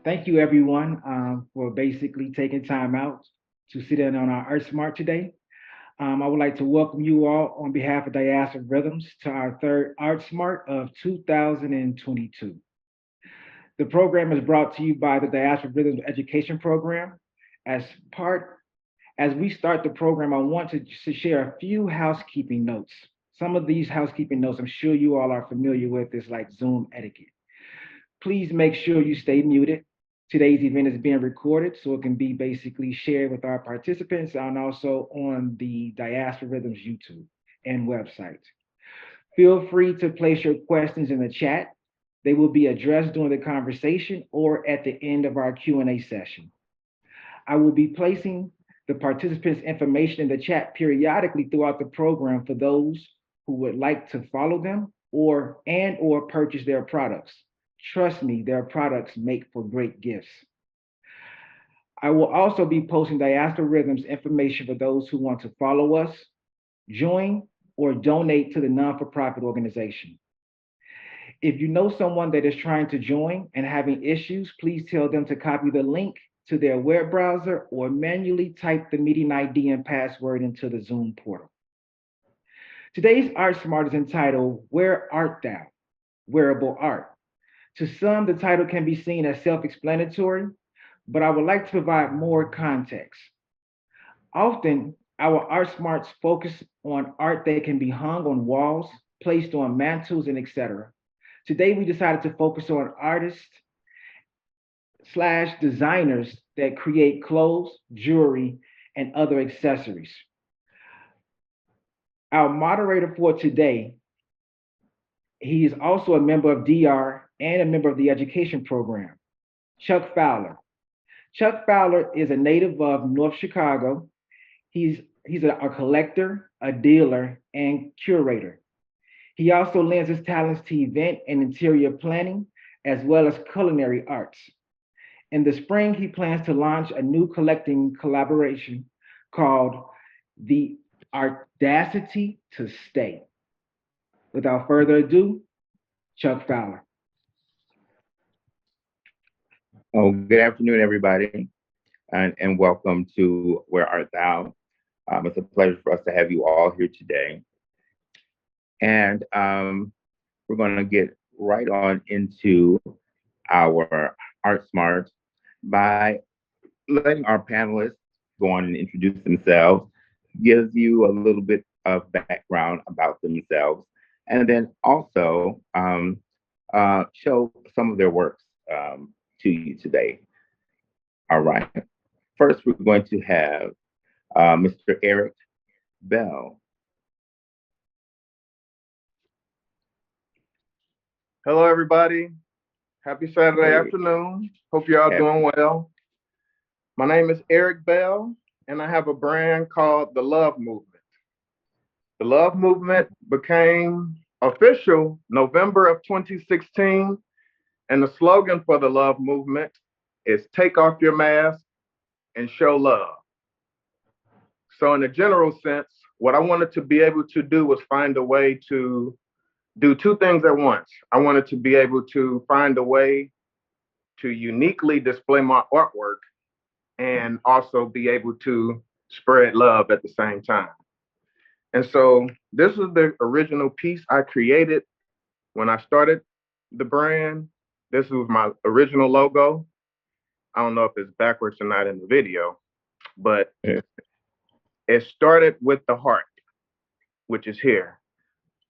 Thank you, everyone, for basically taking time out to sit in on our Art Smart today. I would like to welcome you all on behalf of Diaspora Rhythms to our third Art Smart of 2022. The program is brought to you by the Diaspora Rhythms Education Program. As part, as we start the program, I want to share a few housekeeping notes. Some of these housekeeping notes I'm sure you all are familiar with is like Zoom etiquette. Please make sure you stay muted. Today's event is being recorded so it can be basically shared with our participants and also on the Diaspora Rhythms YouTube and website. Feel free to place your questions in the chat. They will be addressed during the conversation or at the end of our Q&A session. I will be placing the participants' information in the chat periodically throughout the program for those who would like to follow them or purchase their products. Trust me, their products make for great gifts. I will also be posting Diaspora Rhythms information for those who want to follow us, join, or donate to the non-for-profit organization. If you know someone that is trying to join and having issues, please tell them to copy the link to their web browser or manually type the meeting ID and password into the Zoom portal. Today's Art Smart is entitled Where Art Thou? Wearable Art. To some, the title can be seen as self explanatory, but I would like to provide more context. Often, our art smarts focus on art that can be hung on walls, placed on mantles, and etc. Today, we decided to focus on artists slash designers that create clothes, jewelry, and other accessories. Our moderator for today, he is also a member of DR and a member of the education program, Chuck Fowler. Chuck Fowler is a native of North Chicago. He's a collector, a dealer, and curator. He also lends his talents to event and interior planning, as well as culinary arts. In the spring, he plans to launch a new collecting collaboration called The Audacity to Stay. Without further ado, Chuck Fowler. Oh, good afternoon, everybody, and welcome to Where Art Thou? It's a pleasure for us to have you all here today. And we're going to get right on into our Art Smart by letting our panelists go on and introduce themselves, gives you a little bit of background about themselves, and then also show some of their works to you today. All right. First, we're going to have Mr. Eric Bell. Hello, everybody. Happy Saturday afternoon. Hope you're all doing well. My name is Eric Bell, and I have a brand called The Love Movement. The Love Movement became official November of 2016, and the slogan for the Love Movement is take off your mask and show love. So in a general sense, what I wanted to be able to do was find a way to do two things at once. I wanted to be able to find a way to uniquely display my artwork and also be able to spread love at the same time. And so this is the original piece I created when I started the brand. This was my original logo. I don't know if it's backwards or not in the video, but it started with the heart, which is here.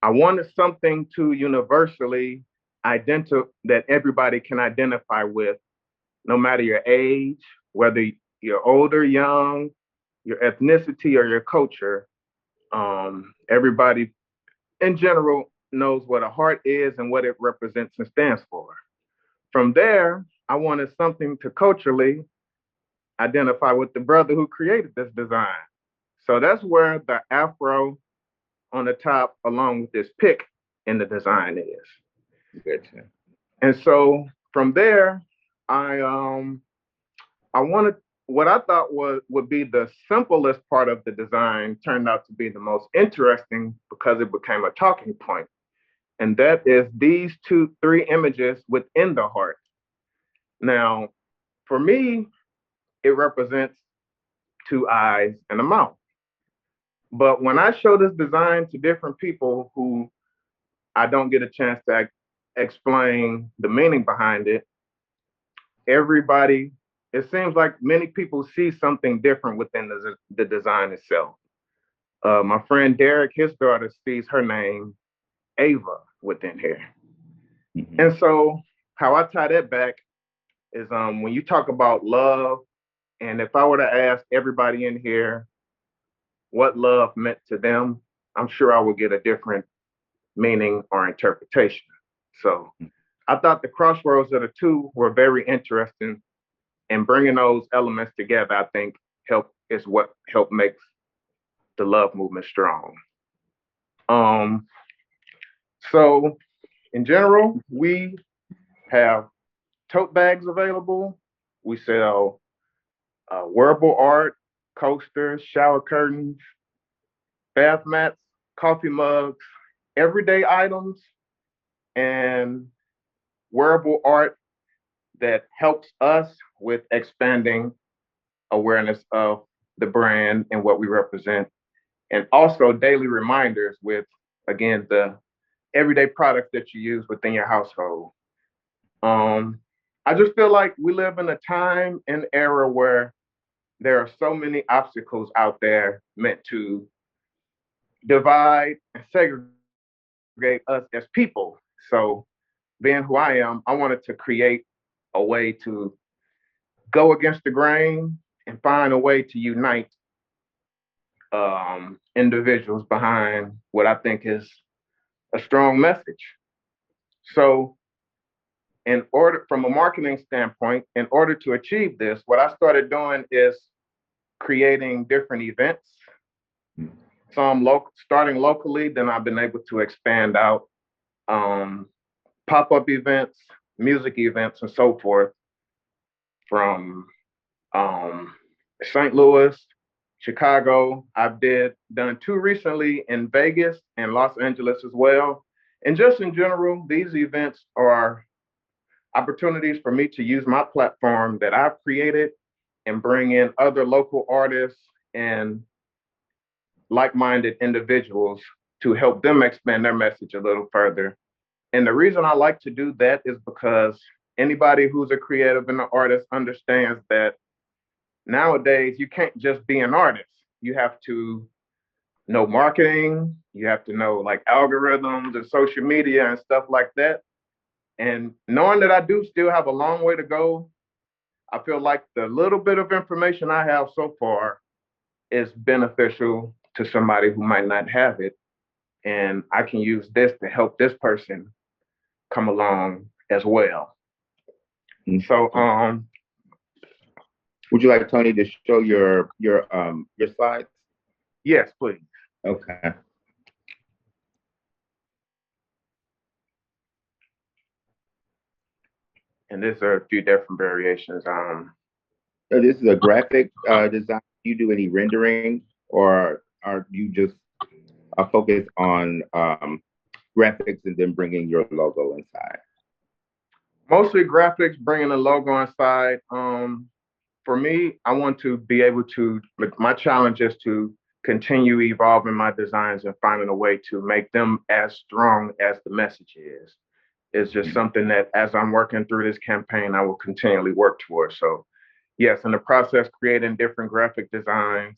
I wanted something to universally identify that everybody can identify with, no matter your age, whether you're older, young, your ethnicity, or your culture. Everybody in general knows what a heart is and what it represents and stands for. From there, I wanted something to culturally identify with the brother who created this design. So that's where the afro on the top, along with this pick in the design is. Gotcha. And so from there, I wanted what I thought would be the simplest part of the design turned out to be the most interesting because it became a talking point. And that is these three images within the heart. Now, for me, it represents two eyes and a mouth. But when I show this design to different people who I don't get a chance to explain the meaning behind it, everybody, it seems like many people see something different within the design itself. My friend Derek, his daughter sees her name, Ava, within here. Mhm. And so how I tie that back is when you talk about love, and if I were to ask everybody in here what love meant to them, I'm sure I would get a different meaning or interpretation. So I thought the crossroads of the two were very interesting, and bringing those elements together, I think, is what helped makes the love movement strong. Um, so in general, we have tote bags available. We sell wearable art, coasters, shower curtains, bath mats, coffee mugs, everyday items, and wearable art that helps us with expanding awareness of the brand and what we represent, and also daily reminders with, again, the everyday products that you use within your household. Um, I just feel like we live in a time and era where there are so many obstacles out there meant to divide and segregate us as people. So, being who I am, I wanted to create a way to go against the grain and find a way to unite individuals behind what I think is a strong message. So, in order, from a marketing standpoint, in order to achieve this, what I started doing is creating different events. Some starting locally, then I've been able to expand out, um, pop-up events, music events, and so forth from um, St. Louis, Chicago. I've done two recently in Vegas and Los Angeles as well. And just in general, these events are opportunities for me to use my platform that I've created and bring in other local artists and like-minded individuals to help them expand their message a little further. And the reason I like to do that is because anybody who's a creative and an artist understands that nowadays you can't just be an artist. You have to know marketing, you have to know like algorithms and social media and stuff like that. And knowing that I do still have a long way to go, I feel like the little bit of information I have so far is beneficial to somebody who might not have it. And I can use this to help this person come along as well. Mhm. So Would you like Tony to show your slides? yes, please. Okay. And there's a few different variations. So this is a graphic design. Do you do any rendering, or are you just focus on graphics and then bringing your logo inside? Mostly graphics, bringing the logo inside. For me, I want to be able to, my challenge is to continue evolving my designs and finding a way to make them as strong as the message is. It's just something that as I'm working through this campaign, I will continually work towards. So yes, in the process, creating different graphic designs.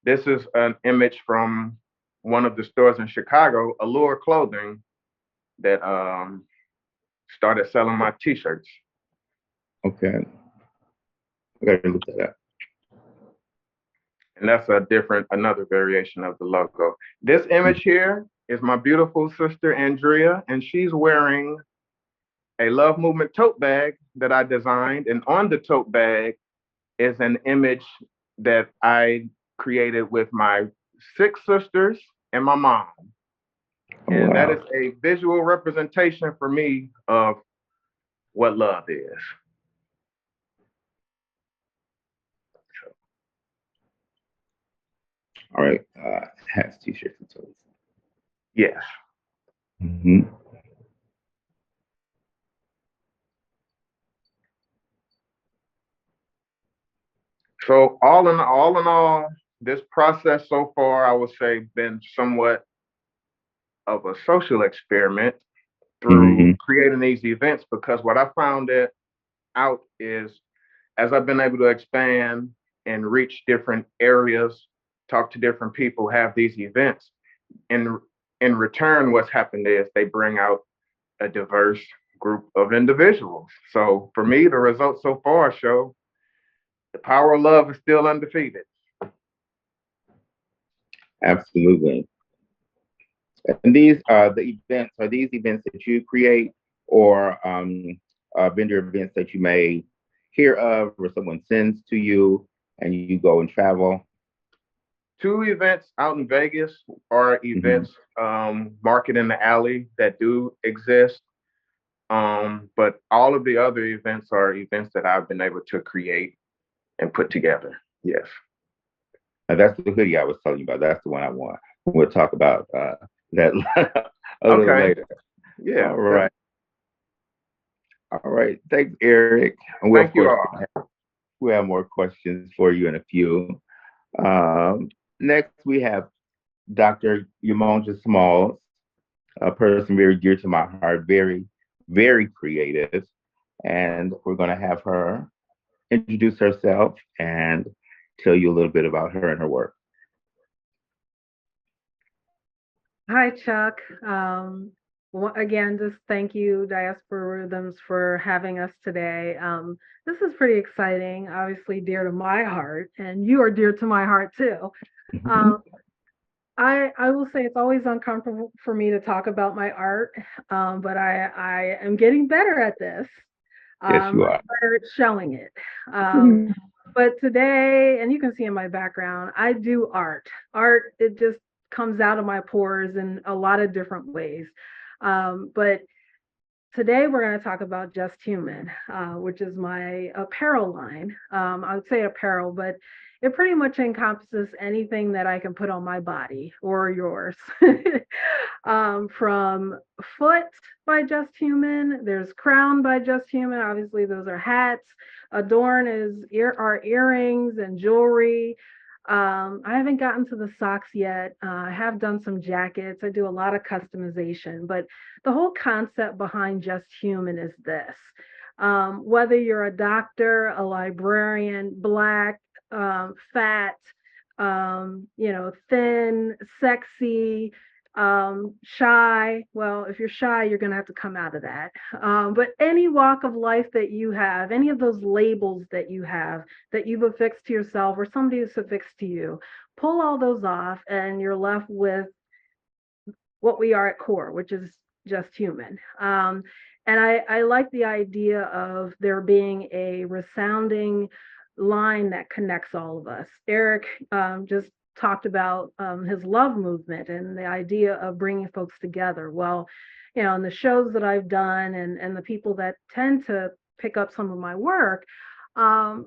This is an image from one of the stores in Chicago, Allure Clothing, that started selling my t-shirts. Okay. I gotta look that up. And that's another variation of the logo. This image here is my beautiful sister, Andrea, and she's wearing a Love Movement tote bag that I designed. And on the tote bag is an image that I created with my 6 sisters and my mom. Oh, And that wow. is a visual representation for me of what love is. All right. Hats, t-shirts, and toes. Yes. Mm-hmm. So all in all, this process so far, I would say, been somewhat of a social experiment Hmm. through creating these events, because what I found it out is, as I've been able to expand and reach different areas, talk to different people, have these events, in in return, what's happened is they bring out a diverse group of individuals. So for me, the results so far show the power of love is still undefeated. Absolutely. And these are the events, are these events that you create or vendor events that you may hear of or someone sends to you and you go and travel? Two events out in Vegas are Hmm. events, Market in the Alley, that do exist. But all of the other events are events that I've been able to create and put together. Yes. And that's the hoodie I was telling you about. That's the one I want. We'll talk about that a little Okay. later. Yeah. All right. All right. Thanks, Eric. And we'll, of Thank you course, all. we have more questions for you in a few. Next, we have Dr. Yamonja Smalls, a person very dear to my heart, very, very creative. And we're going to have her introduce herself and tell you a little bit about her and her work. Hi, Chuck. Again, just thank you, Diaspora Rhythms, for having us today. This is pretty exciting, obviously dear to my heart, and you are dear to my heart too. Um, I will say it's always uncomfortable for me to talk about my art, but I am getting better at this. Yes, you Much are. better at showing it. But today, and you can see in my background, I do art. Art, it just comes out of my pores in a lot of different ways. But today we're going to talk about Just Human, which is my apparel line. I would say apparel, but it pretty much encompasses anything that I can put on my body or yours. From Foot by Just Human, there's Crown by Just Human. Obviously, those are hats. Adorn is our earrings and jewelry. I haven't gotten to the socks yet. I have done some jackets. I do a lot of customization, but the whole concept behind Just Human is this. Whether you're a doctor, a librarian, black, fat, thin, sexy, shy. Well, if you're shy, you're going to have to come out of that. But any walk of life that you have, any of those labels that you have that you've affixed to yourself or somebody has affixed to you, pull all those off and you're left with what we are at core, which is just human. And I like the idea of there being a resounding line that connects all of us. Eric just talked about his love movement and the idea of bringing folks together. Well, in the shows that I've done and the people that tend to pick up some of my work, it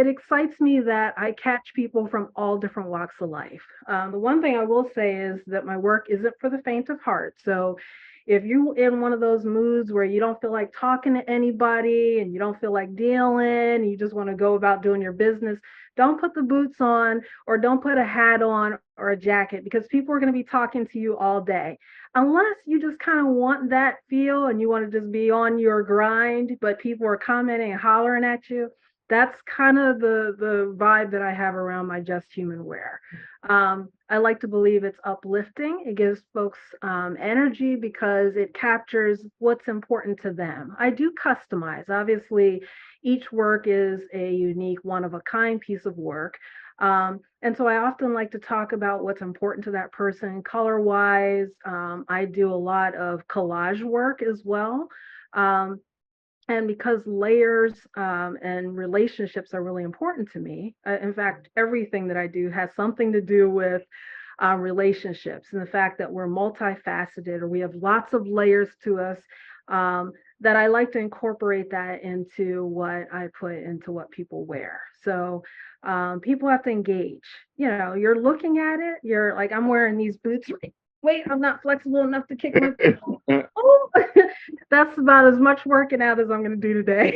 excites me that I catch people from all different walks of life. The one thing I will say is that my work isn't for the faint of heart. So if you're in one of those moods where you don't feel like talking to anybody and you don't feel like dealing, and you just want to go about doing your business, don't put the boots on or don't put a hat on or a jacket, because people are going to be talking to you all day. Unless you just kind of want that feel and you want to just be on your grind, but people are commenting and hollering at you. That's kind of the vibe that I have around my Just Human wear. I like to believe it's uplifting. It gives folks energy because it captures what's important to them. I do customize. Obviously, each work is a unique, one of a kind piece of work. And so I often like to talk about what's important to that person color wise. I do a lot of collage work as well. Um, and because layers and relationships are really important to me, in fact, everything that I do has something to do with relationships and the fact that we're multifaceted or we have lots of layers to us, that I like to incorporate that into what I put into what people wear. So people have to engage. You're looking at it, you're like, I'm wearing these boots. Wait, I'm not flexible enough to kick my feet. Oh, that's about as much working out as I'm going to do today.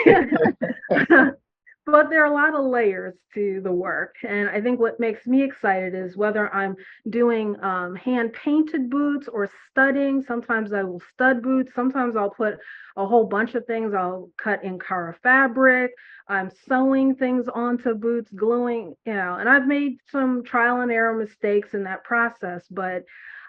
but there are a lot of layers to the work. And I think what makes me excited is whether I'm doing hand painted boots or studding. Sometimes I will stud boots. Sometimes I'll put a whole bunch of things. I'll cut Ankara fabric. I'm sewing things onto boots, gluing, and I've made some trial and error mistakes in that process. But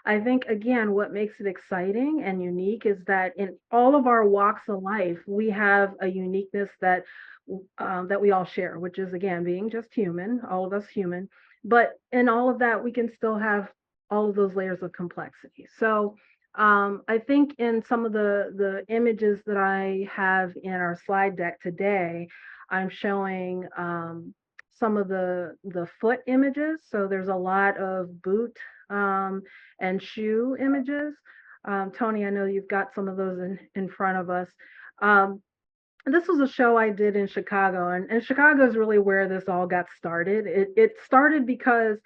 I think, again, what makes it exciting and unique is that in all of our walks of life, we have a uniqueness that we all share, which is, again, being just human, all of us human. But in all of that, we can still have all of those layers of complexity. So I think in some of the images that I have in our slide deck today, I'm showing some of the foot images. So there's a lot of boot and shoe images. Tony, I know you've got some of those in front of us. This was a show I did in Chicago, and Chicago is really where this all got started. It started because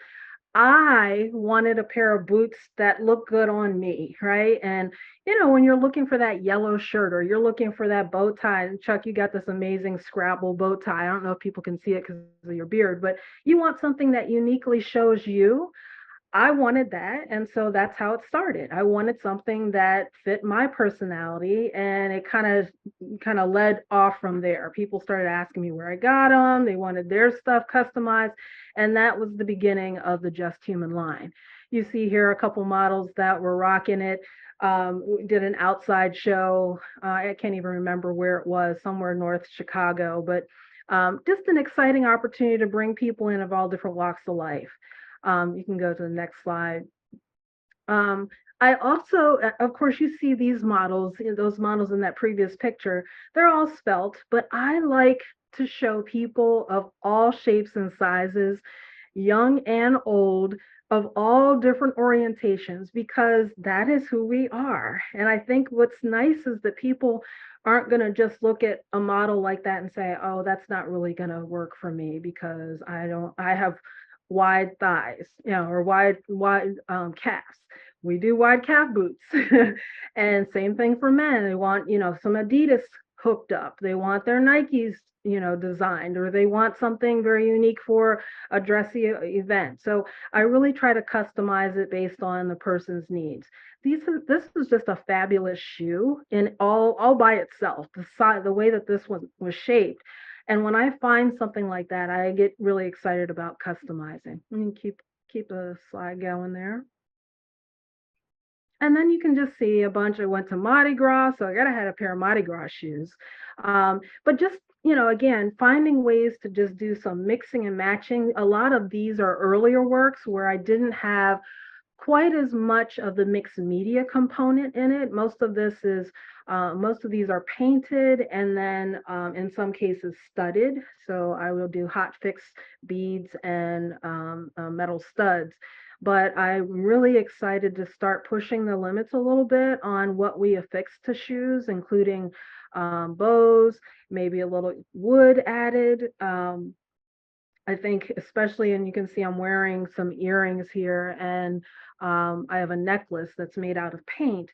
I wanted a pair of boots that look good on me, right? And when you're looking for that yellow shirt or you're looking for that bow tie, and Chuck, you got this amazing Scrabble bow tie. I don't know if people can see it because of your beard, but you want something that uniquely shows you. I wanted that, and so that's how it started. I wanted something that fit my personality, and it kind of led off from there. People started asking me where I got them. They wanted their stuff customized, and that was the beginning of the Just Human line. You see here a couple models that were rocking it. We did an outside show. I can't even remember where it was, somewhere north Chicago, but just an exciting opportunity to bring people in of all different walks of life. You can go to the next slide. I also, of course, you see these models, those models in that previous picture, they're all spelt, but I like to show people of all shapes and sizes, young and old, of all different orientations, because that is who we are. And I think what's nice is that people aren't going to just look at a model like that and say, oh, that's not really going to work for me because I have wide thighs, or wide calves. We do wide calf boots. And same thing for men. They want, some Adidas hooked up. They want their Nikes, designed, or they want something very unique for a dressy event. So I really try to customize it based on the person's needs. This is just a fabulous shoe in all by itself. The way that this one was shaped. And when I find something like that, I get really excited about customizing. And keep the slide going there. And then you can just see a bunch. I went to Mardi Gras, so I gotta have a pair of Mardi Gras shoes. But just, again, finding ways to just do some mixing and matching. A lot of these are earlier works where I didn't have quite as much of the mixed media component in it. Most of these are painted and then in some cases studded. So I will do hot fix beads and metal studs. But I'm really excited to start pushing the limits a little bit on what we affix to shoes, including bows, maybe a little wood added. I think especially, and you can see I'm wearing some earrings here, and I have a necklace that's made out of paint.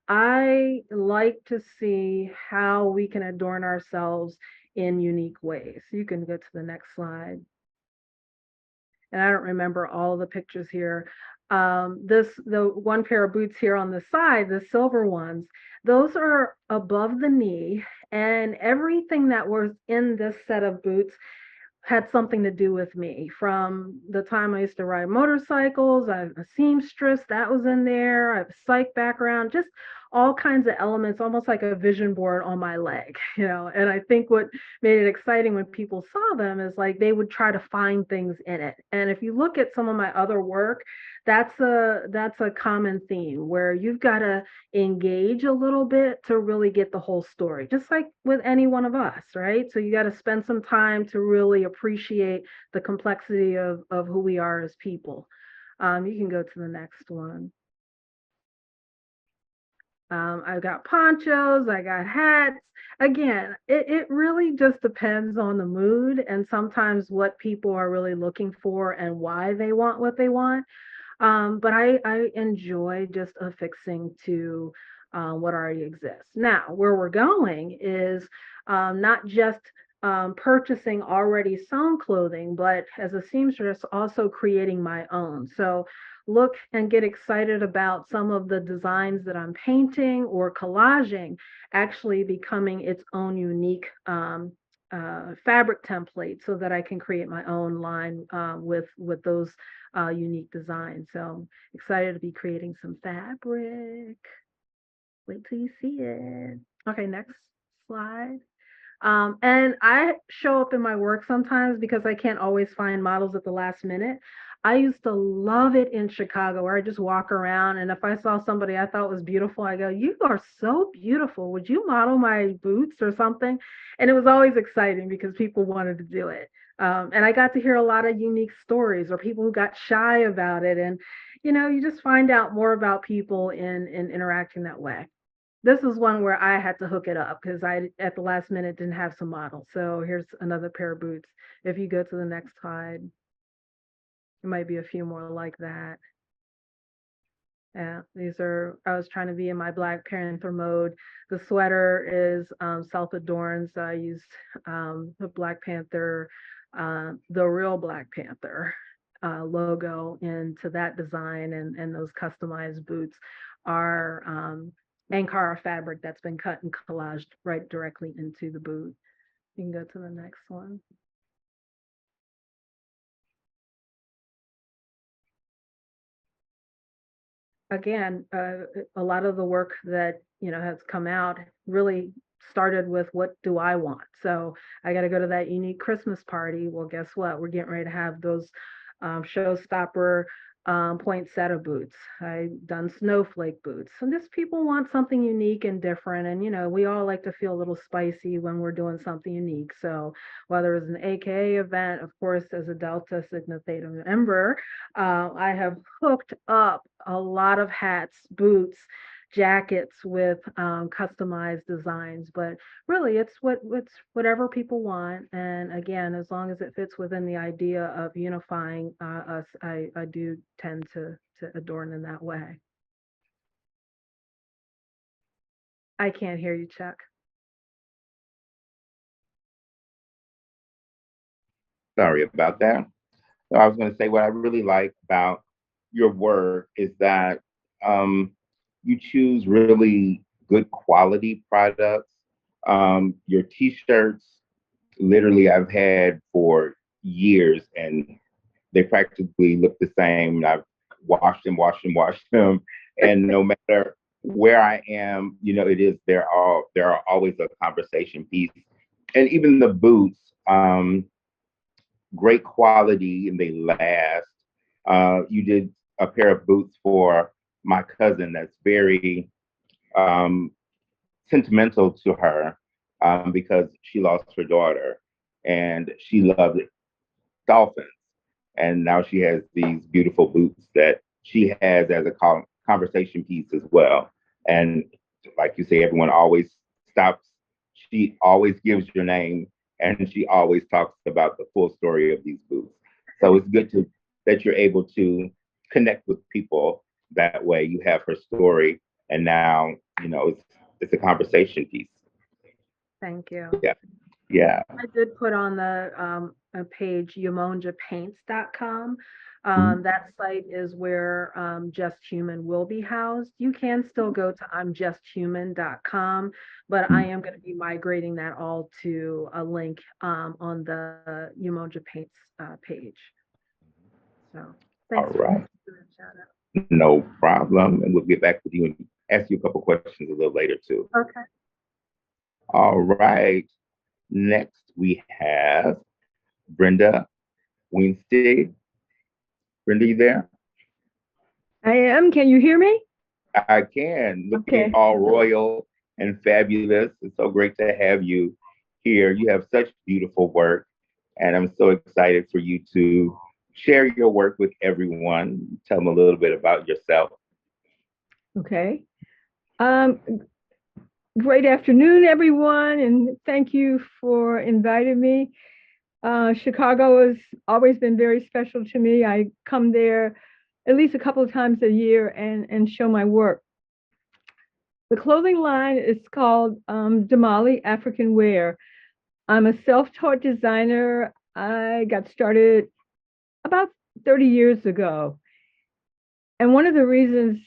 I like to see how we can adorn ourselves in unique ways. You can go to the next slide. And I don't remember all the pictures here. The one pair of boots here on the side, the silver ones, those are above the knee, and everything that was in this set of boots had something to do with me. From the time I used to ride motorcycles, I'm a seamstress, that was in there. I have a psych background, just all kinds of elements, almost like a vision board on my leg, And I think what made it exciting when people saw them is like they would try to find things in it. And if you look at some of my other work, that's a common theme where you've got to engage a little bit to really get the whole story, just like with any one of us, right? So you got to spend some time to really appreciate the complexity of who we are as people. You can go to the next one. I've got ponchos, I got hats. Again, it really just depends on the mood and sometimes what people are really looking for and why they want what they want. But I enjoy just affixing to what already exists. Now, where we're going is not just purchasing already sewn clothing, but as a seamstress, also creating my own. So look and get excited about some of the designs that I'm painting or collaging actually becoming its own unique fabric template so that I can create my own line with those unique designs. So I'm excited to be creating some fabric. Wait till you see it. Okay, next slide. And I show up in my work sometimes because I can't always find models at the last minute. I used to love it in Chicago where I just walk around and if I saw somebody I thought was beautiful, I go, "You are so beautiful. Would you model my boots or something?" And it was always exciting because people wanted to do it. And I got to hear a lot of unique stories or people who got shy about it. And, you just find out more about people in interacting that way. This is one where I had to hook it up because I, at the last minute, didn't have some models. So here's another pair of boots. If you go to the next slide, there might be a few more like that. Yeah, I was trying to be in my Black Panther mode. The sweater is self-adorned. So I used the Black Panther, the real Black Panther logo into that design, and those customized boots are Ankara fabric that's been cut and collaged right directly into the boot. You can go to the next one. Again, a lot of the work that has come out really started with what do I want? So I got to go to that unique Christmas party. Well, guess what? We're getting ready to have those showstopper poinsettia boots. I've done snowflake boots. And just people want something unique and different. And we all like to feel a little spicy when we're doing something unique. So whether it's an AKA event, of course, as a Delta Sigma Theta member, I have hooked up a lot of hats, boots, jackets with customized designs, but really it's whatever people want. And again, as long as it fits within the idea of unifying us, I do tend to adorn in that way. I can't hear you, Chuck. Sorry about that. So I was going to say what I really like about your work is that you choose really good quality products. Your t-shirts, literally, I've had for years, and they practically look the same. And I've washed them, and no matter where I am, there are always a conversation piece, and even the boots. Great quality and they last. You did a pair of boots for my cousin that's very um, sentimental to her because she lost her daughter and she loved dolphins. And now she has these beautiful boots that she has as a conversation piece as well. And like you say, everyone always stops. She always gives your name and she always talks about the full story of these boots. So it's good that you're able to connect with people that way. You have her story, and now it's a conversation piece. Thank you. Yeah, yeah. I did put on the page YamonjaPaints.com. That site is where Just Human will be housed. You can still go to I'mJustHuman.com, but I am going to be migrating that all to a link on the Yamonja Paints page. So thanks All right. for the shout out. No problem. And we'll get back with you and ask you a couple questions a little later too. Okay. All right. Next we have Brenda Winstead. Brenda, you there? I am. Can you hear me? I can. Looking Okay. all royal and fabulous. It's so great to have you here. You have such beautiful work, and I'm so excited for you to share your work with everyone. Tell them a little bit about yourself. Okay. Great afternoon, everyone, and thank you for inviting me. Chicago has always been very special to me. I come there at least a couple of times a year and show my work. The clothing line is called Damali African Wear. I'm a self-taught designer. I got started about 30 years ago. And one of the reasons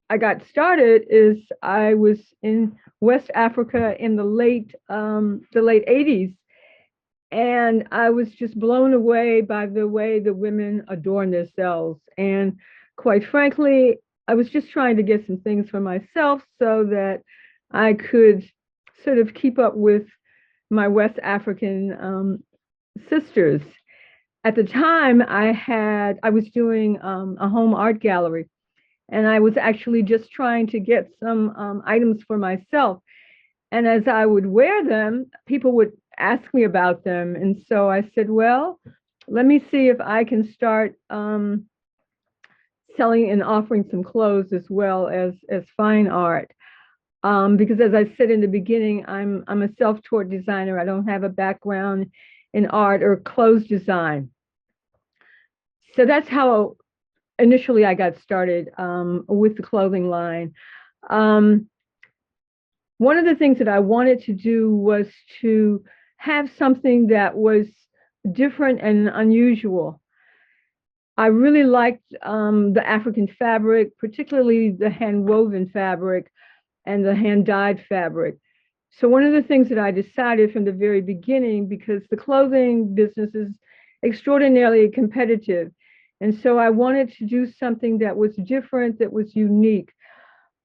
I got started is I was in West Africa in the late 80s, and I was just blown away by the way the women adorn themselves. And quite frankly, I was just trying to get some things for myself so that I could sort of keep up with my West African sisters. At the time, I was doing a home art gallery, and I was actually just trying to get some items for myself. And as I would wear them, people would ask me about them. And so I said, well, let me see if I can start selling and offering some clothes as well as fine art. Because as I said in the beginning, I'm a self-taught designer. I don't have a background in art or clothes design. So that's how initially I got started with the clothing line. One of the things that I wanted to do was to have something that was different and unusual. I really liked the African fabric, particularly the hand woven fabric and the hand dyed fabric. So one of the things that I decided from the very beginning, because the clothing business is extraordinarily competitive, and so I wanted to do something that was different, that was unique.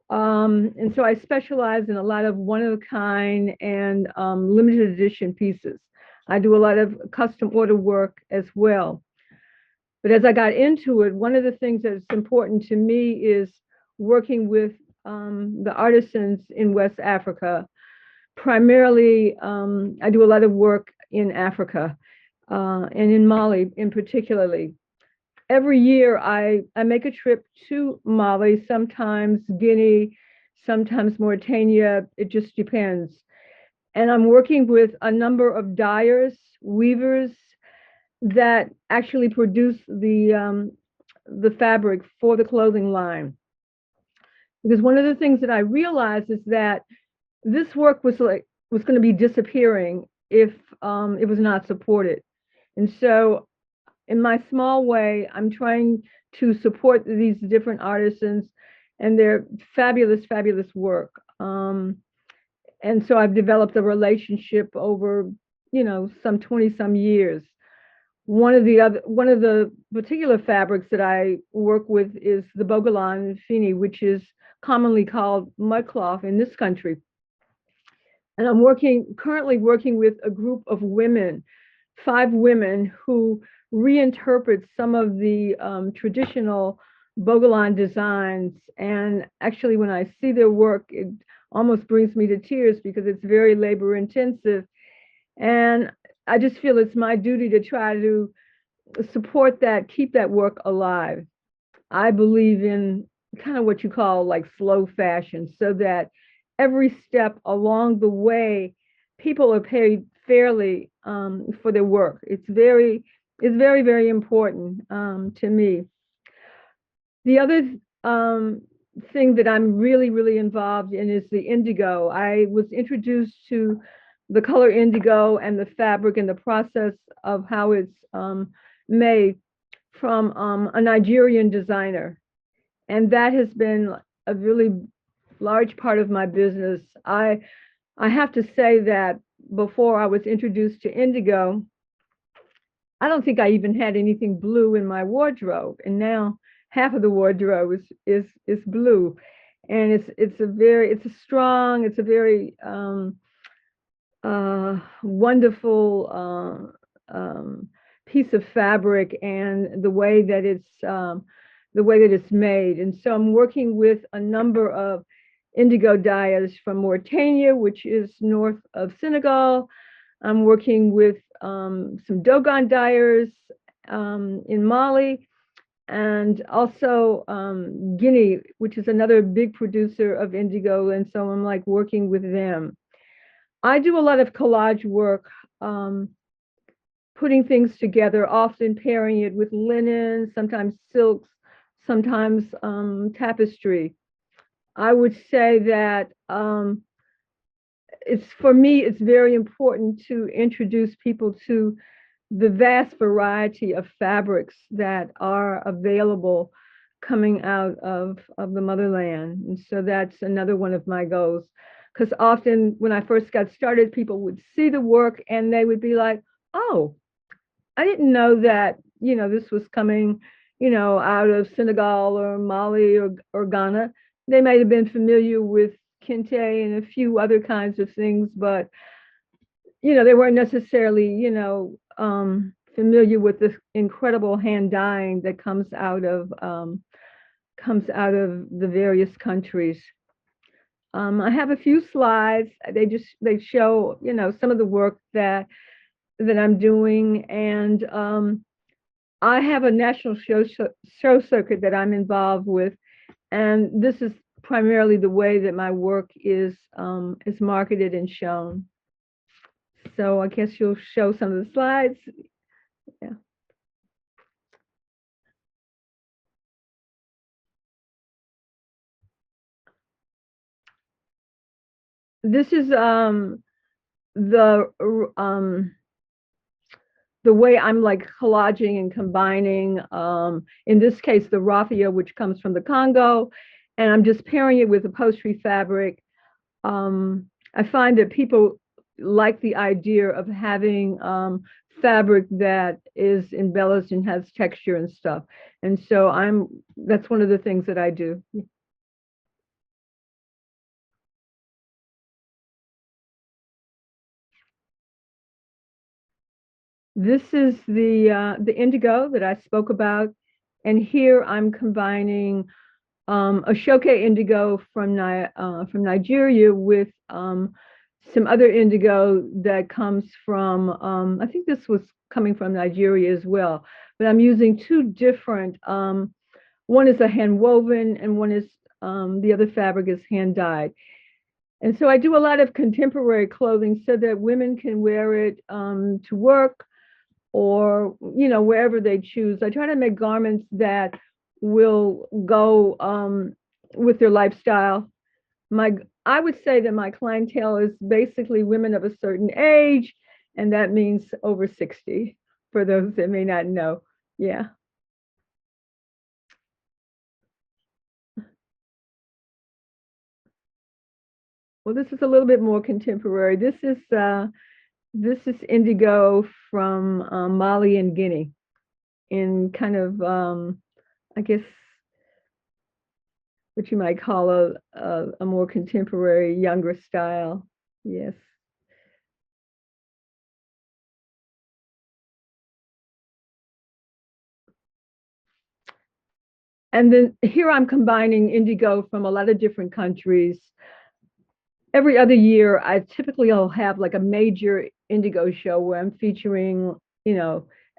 And so I specialize in a lot of one-of-a-kind and limited edition pieces. I do a lot of custom order work as well. But as I got into it, one of the things that's important to me is working with the artisans in West Africa. Primarily, I do a lot of work in Africa and in Mali in particularly. Every year I make a trip to Mali, sometimes Guinea, sometimes Mauritania. It just depends. And I'm working with a number of dyers, weavers that actually produce the fabric for the clothing line. Because one of the things that I realized is that this work was going to be disappearing if it was not supported. And so in my small way, I'm trying to support these different artisans and their fabulous, fabulous work. And so I've developed a relationship over, some 20 some years. One of the particular fabrics that I work with is the Bogolan Fini, which is commonly called mudcloth in this country. And I'm currently working with a group of women, 5 women who reinterpret some of the traditional Bogolan designs. And actually, when I see their work, it almost brings me to tears because it's very labor intensive. And I just feel it's my duty to try to support that, keep that work alive. I believe in kind of what you call like slow fashion, so that every step along the way, people are paid fairly for their work. It's very, very important to me. The other thing that I'm really, really involved in is the indigo. I was introduced to the color indigo and the fabric and the process of how it's made from a Nigerian designer. And that has been a really large part of my business. I have to say that before I was introduced to indigo, I don't think I even had anything blue in my wardrobe. And now half of the wardrobe is blue. And it's a very wonderful piece of fabric, and the way that it's made. And so I'm working with a number of indigo dyers from Mauritania, which is north of Senegal. I'm working with some Dogon dyers in Mali, and also Guinea, which is another big producer of indigo. And so I'm like working with them. I do a lot of collage work, putting things together, often pairing it with linen, sometimes silks, sometimes tapestry. I would say that it's for me, it's very important to introduce people to the vast variety of fabrics that are available coming out of the motherland. And so that's another one of my goals. Because often when I first got started, people would see the work and they would be like, oh, I didn't know that, this was coming, out of Senegal or Mali or Ghana. They might have been familiar with kente and a few other kinds of things, but they weren't necessarily, familiar with the incredible hand dyeing that comes out of the various countries. I have a few slides. They show, some of the work that I'm doing, and I have a national show circuit that I'm involved with, and this is primarily the way that my work is marketed and shown. So I guess you'll show some of the slides. Yeah. This is the way I'm like collaging and combining, in this case, the raffia, which comes from the Congo, and I'm just pairing it with upholstery fabric. I find that people like the idea of having fabric that is embellished and has texture and stuff. And so that's one of the things that I do. This is the indigo that I spoke about, and here I'm combining Ashoke indigo from Nigeria with some other indigo that comes from I think this was coming from Nigeria as well, but I'm using two different. One is a hand woven, and one is the other fabric is hand dyed. And so I do a lot of contemporary clothing so that women can wear it to work, or wherever they choose. I try to make garments that will go with their lifestyle. I would say that my clientele is basically women of a certain age, and that means over 60 for those that may not know. Yeah. Well, this is a little bit more contemporary. This is indigo from Mali and Guinea, in kind of I guess what you might call a more contemporary, younger style. Yes. And then here I'm combining indigo from a lot of different countries. Every other year, I typically will have like a major indigo show where I'm featuring,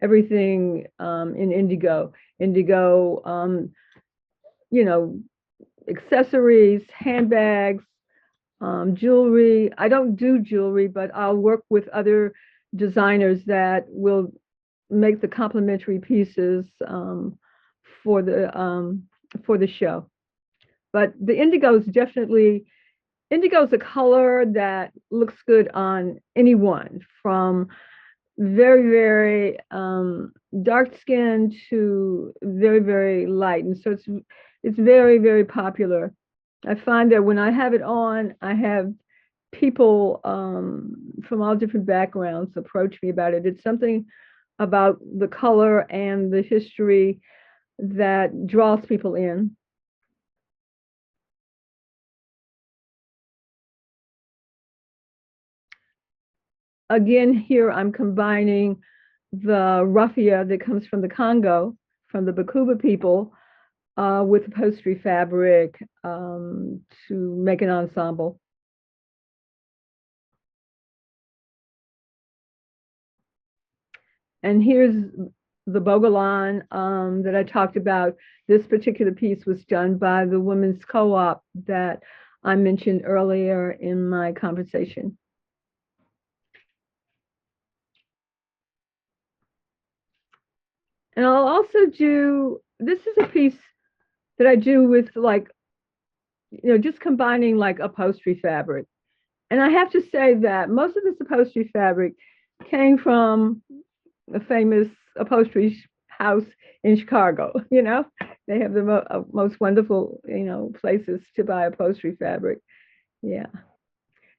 everything in indigo. Accessories, handbags, jewelry. I don't do jewelry, but I'll work with other designers that will make the complementary pieces for the show. But the indigo is a color that looks good on anyone, from very, very dark skin to very, very light. And so it's very, very popular. I find that when I have it on, I have people from all different backgrounds approach me about it. It's something about the color and the history that draws people in. Again, here I'm combining the raffia that comes from the Congo, from the Bakuba people, with upholstery fabric to make an ensemble. And here's the Bogolan that I talked about. This particular piece was done by the Women's Co-op that I mentioned earlier in my conversation. And I'll also this is a piece that I do with just combining like upholstery fabric. And I have to say that most of this upholstery fabric came from a famous upholstery house in Chicago. They have the most wonderful, places to buy upholstery fabric. Yeah.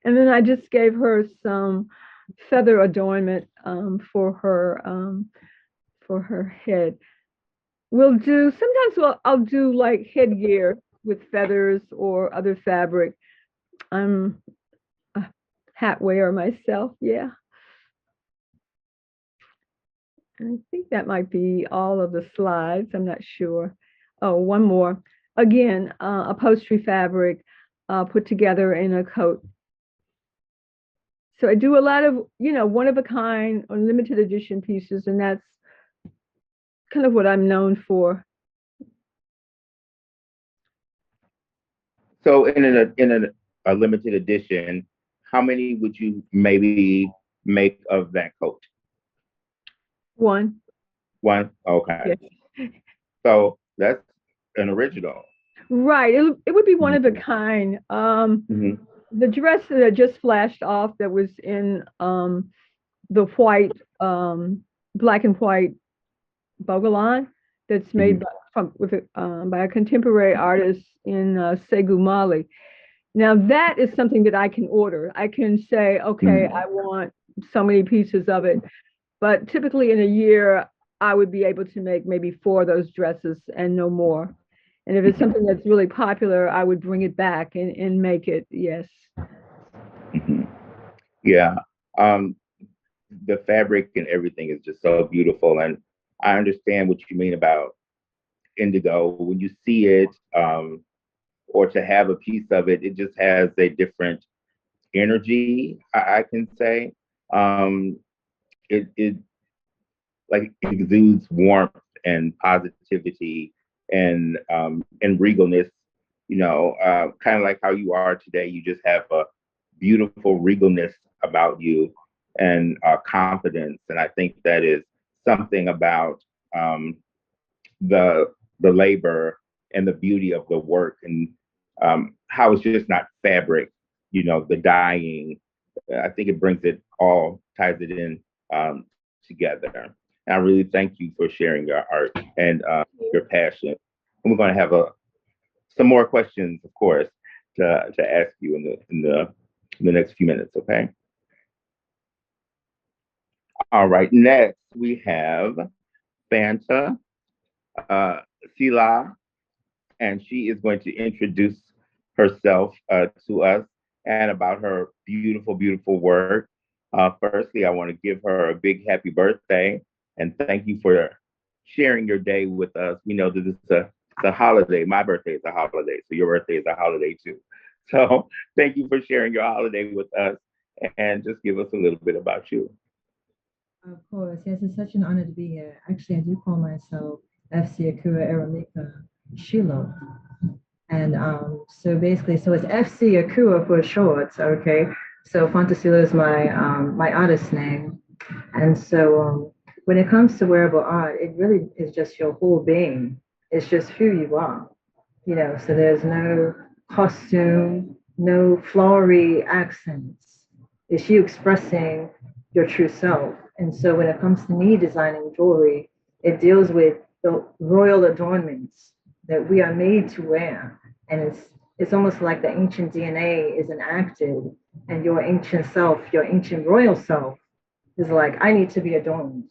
And then I just gave her some feather adornment for her head. I'll do like headgear with feathers or other fabric. I'm a hat wearer myself. Yeah. I think that might be all of the slides. I'm not sure. Oh, one more. Again, upholstery fabric put together in a coat. So I do a lot of, one of a kind or limited edition pieces, and that's kind of what I'm known for. So a limited edition, how many would you maybe make of that coat? One. One? Okay. Yes. So that's an original. Right. It would be one of a kind. Mhm. The dress that I just flashed off that was in the white, black and white Bogolan that's made by a contemporary artist in Segu, Mali. Now that is something that I can order. I can say, okay, I want so many pieces of it. But typically in a year, I would be able to make maybe 4 of those dresses and no more. And if it's something that's really popular, I would bring it back and make it. Yes. Mhm. Yeah. Um, the fabric and everything is just so beautiful. And I understand what you mean about indigo. When you see it, or to have a piece of it, it just has a different energy, I can say. Um, it like exudes warmth and positivity and regalness, kind of like how you are today. You just have a beautiful regalness about you and confidence. And I think that is something about the the labor and the beauty of the work, and how it's just not fabric, the dyeing. I think it brings it all, ties it in together. And I really thank you for sharing your art and your passion. And we're going to have some more questions, of course, to ask you in the next few minutes. Okay. All right. Next, we have Fanta uh, Sila, and she is going to introduce herself to us and about her beautiful, beautiful work. Firstly, I want to give her a big happy birthday and thank you for sharing your day with us. We know that this is a holiday. My birthday is a holiday, so your birthday is a holiday too. So thank you for sharing your holiday with us and just give us a little bit about you. Of course, yes, it's such an honor to be here. Actually, I do call myself FC Akua Aramika Shilo. And so basically, so it's FC Akua for short, okay? So Fantasila is my artist name. And so when it comes to wearable art, it really is just your whole being. It's just who you are, so there's no costume, no flowery accents. It's you expressing your true self. And so when it comes to me designing jewelry, it deals with the royal adornments that we are made to wear. And it's almost like the ancient DNA is enacted, and your ancient self, your ancient royal self, is like, I need to be adorned.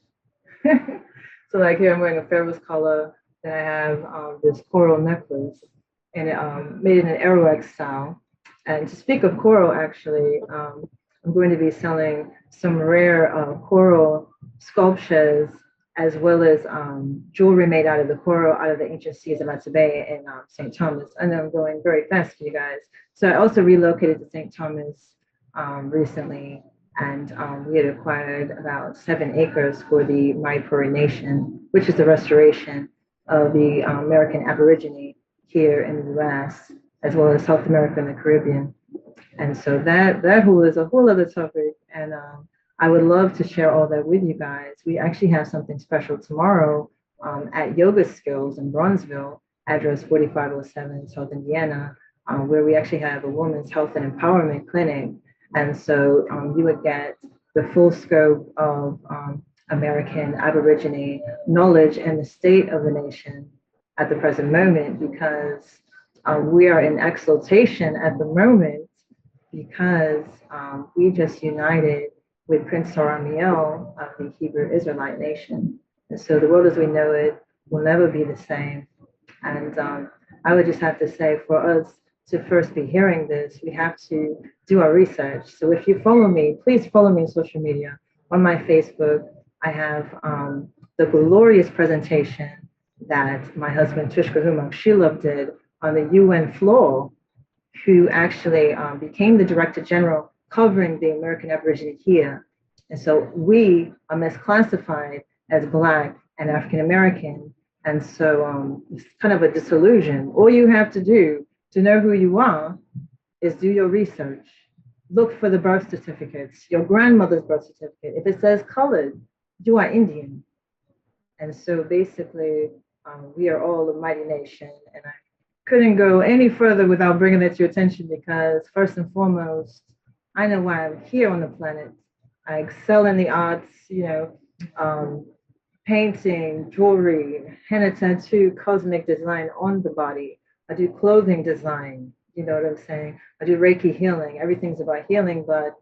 So like here I'm wearing a Pharaoh's collar, then I have this coral necklace, and made in an Arawak style. And to speak of coral, actually, I'm going to be selling some rare coral sculptures, as well as jewelry made out of the coral out of the ancient seas of Matabey and St. Thomas. And I'm going very fast for you guys. So I also relocated to St. Thomas recently, and we had acquired about 7 acres for the Maipuri Nation, which is the restoration of the American Aborigine here in the US, as well as South America and the Caribbean. And so that whole is a whole other topic. And I would love to share all that with you guys. We actually have something special tomorrow at Yoga Skills in Bronzeville, address 4507 South Indiana, where we actually have a women's health and empowerment clinic. And so you would get the full scope of American Aborigine knowledge and the state of the nation at the present moment, because we are in exaltation at the moment because we just united with Prince Soramiel of the Hebrew Israelite nation. And so the world as we know it will never be the same. And I would just have to say, for us to first be hearing this, we have to do our research. So if you follow me, please follow me on social media. On my Facebook, I have the glorious presentation that my husband Tushkahuma Shilov did on the UN floor, who actually became the Director General covering the American Aborigine here. And so we are misclassified as Black and African American. And so it's kind of a disillusion. All you have to do to know who you are is do your research. Look for the birth certificates, your grandmother's birth certificate. If it says colored, you are Indian. And so basically, we are all a mighty nation. And I couldn't go any further without bringing that to your attention, because first and foremost, I know why I'm here on the planet. I excel in the arts, painting, jewelry, henna tattoo, cosmic design on the body. I do clothing design, you know what I'm saying? I do Reiki healing. Everything's about healing, but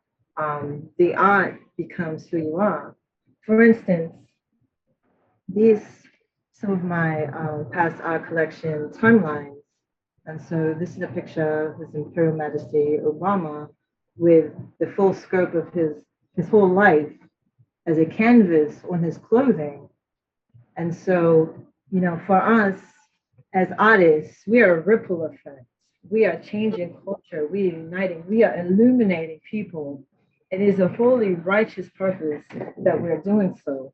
the art becomes who you are. For instance, these some of my past art collection timelines. And so this is a picture of His Imperial Majesty Obama with the full scope of his whole life as a canvas on his clothing. And so, for us as artists, we are a ripple effect. We are changing culture. We are uniting. We are illuminating people. It is a wholly righteous purpose that we're doing so.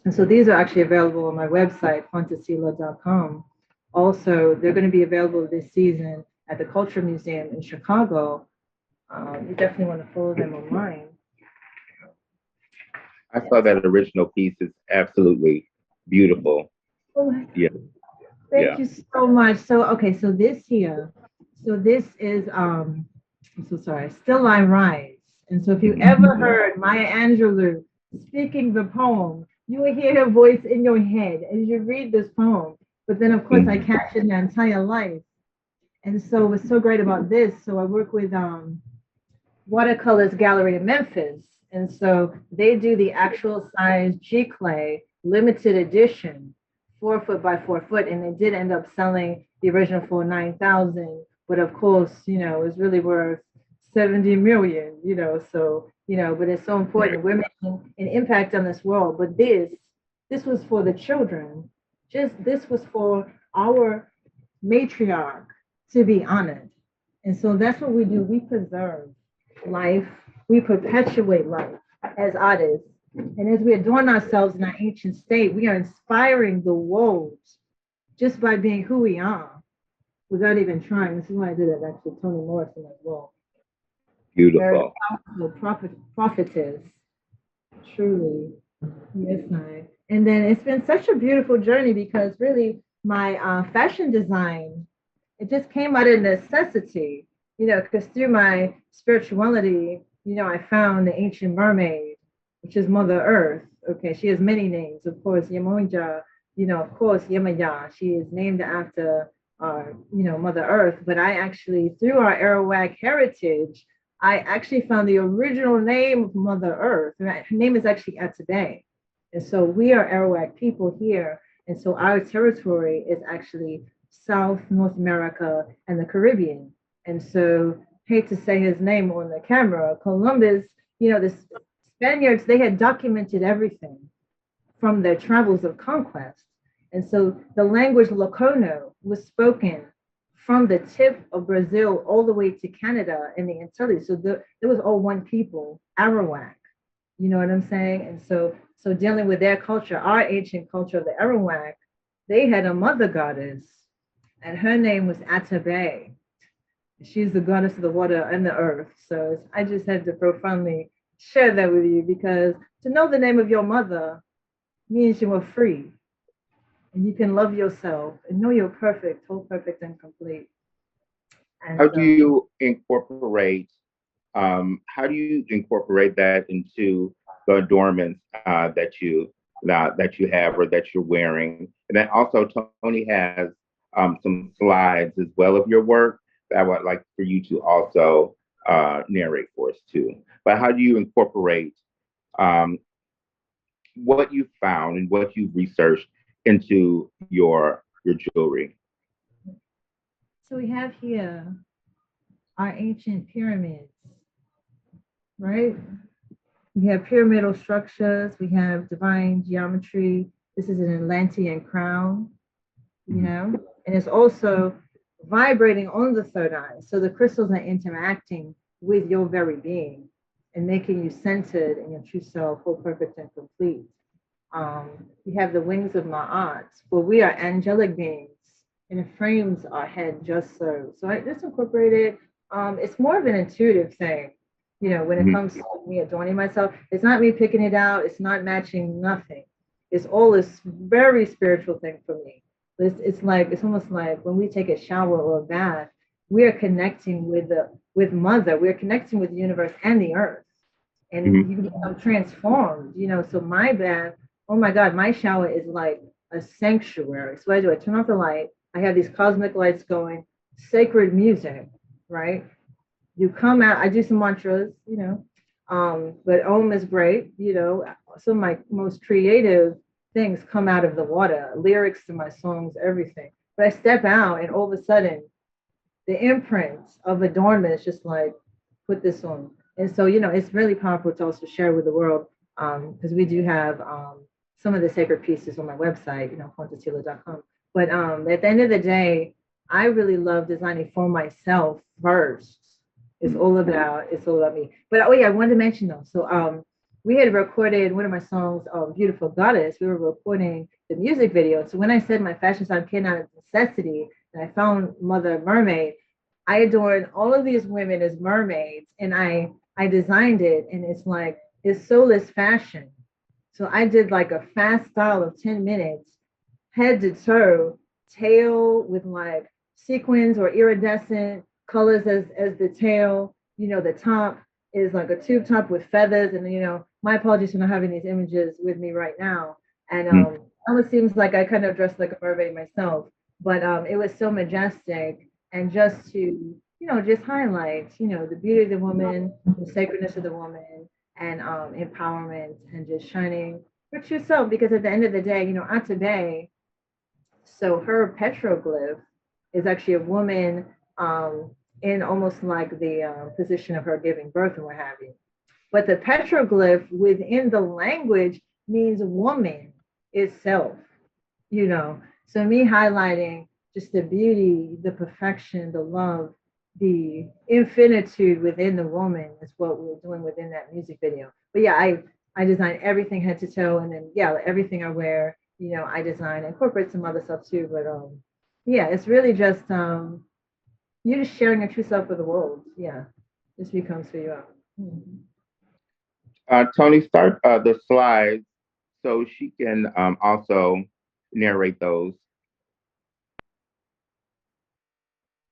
And so these are actually available on my website, fantasila.com. Also, they're going to be available this season at the Culture Museum in Chicago. You definitely want to follow them online. I saw that original piece. It's absolutely beautiful. Oh my God. Yeah. Thank you so much. So, okay, so this is, I'm so sorry, Still I Rise. And so if you ever heard Maya Angelou speaking the poem, you will hear her voice in your head as you read this poem. But then, of course, I captured her entire life. And so what's so great about this, so I work with Watercolors Gallery in Memphis. And so they do the actual size G-Clay limited edition, 4 foot by 4 foot. And they did end up selling the original for 9,000. But of course, it was really worth 70 million, so, but it's so important. We're making an impact on this world. But this was for the children. This was for our matriarch to be honored. And so that's what we do. We preserve life. We perpetuate life as artists. And as we adorn ourselves in our ancient state, we are inspiring the world just by being who we are without even trying. This is why I did it, actually, Toni Morrison as well. Beautiful. Very powerful prophetess, truly. Yes, and then it's been such a beautiful journey, because really my fashion design, it just came out of necessity, because through my spirituality, I found the ancient mermaid, which is Mother Earth. Okay, she has many names, of course, Yemoja, of course, Yemaya. She is named after, Mother Earth. But I actually, through our Arawak heritage, I actually found the original name of Mother Earth. Her name is actually Atabe. And so we are Arawak people here. And so our territory is actually South North America and the Caribbean. And so, hate to say his name on the camera, Columbus, the Spaniards, they had documented everything from their travels of conquest. And so the language Locono was spoken from the tip of Brazil all the way to Canada and the Antilles. So there was all one people, Arawak. You know what I'm saying? And so dealing with their culture, our ancient culture of the Arawak, they had a mother goddess, and her name was Atabe. She's the goddess of the water and the earth. So I just had to profoundly share that with you, because to know the name of your mother means you are free. And you can love yourself and know you're perfect, whole, perfect, and complete. And, how do you incorporate how do you incorporate that into the adornments that you have or that you're wearing? And then also Tony has some slides as well of your work that I would like for you to also narrate for us too. But how do you incorporate um, what you found and what you've researched into your jewelry? So we have here our ancient pyramids, right? We have pyramidal structures, we have divine geometry. This is an Atlantean crown, you know, and it's also vibrating on the third eye. So the crystals are interacting with your very being and making you centered in your true self, whole, perfect, and complete. We have the wings of Ma'at, for we are angelic beings, and it frames our head just so. So I just incorporated. It's more of an intuitive thing, you know, when it Mhm. comes to me adorning myself. It's not me picking it out. It's not matching nothing. It's all this very spiritual thing for me. It's like it's almost like when we take a shower or a bath, we are connecting with Mother. We're connecting with the universe and the earth, and Mhm. you become transformed. You know, so my bath, oh my God, my shower is like a sanctuary. So what I do, I turn off the light. I have these cosmic lights going, sacred music, right? You come out, I do some mantras, you know, but Om is great, you know. Some of my most creative things come out of the water, lyrics to my songs, everything. But I step out, and all of a sudden, the imprints of adornment is just like, put this on. And so, you know, it's really powerful to also share with the world, because we do have some of the sacred pieces on my website, you know, quantatila.com. But at the end of the day, I really love designing for myself first. It's all about me. But oh yeah, I wanted to mention though. So we had recorded one of my songs, Beautiful Goddess. We were recording the music video. So when I said my fashion style came out of necessity and I found Mother Mermaid, I adorned all of these women as mermaids, and I designed it, and it's like it's soulless fashion. So I did like a fast style of 10 minutes, head to toe, tail with like sequins or iridescent colors as the tail. You know, the top is like a tube top with feathers, and you know, my apologies for not having these images with me right now. And Mhm. it almost seems like I kind of dressed like a mermaid myself, but it was so majestic, and just to just highlight the beauty of the woman, the sacredness of the woman, and empowerment, and just shining your true self. Because at the end of the day, Atabe, so her petroglyph is actually a woman in almost like the position of her giving birth and what have you. But the petroglyph within the language means woman itself, you know. So me highlighting just the beauty, the perfection, the love, the infinitude within the woman is what we're doing within that music video. But yeah, I design everything head to toe, and then yeah, everything I wear, I design and incorporate some other stuff too. But yeah, it's really just you're just sharing your true self with the world. Yeah, just becomes who you are. Mhm. Tony, start the slides so she can also narrate those.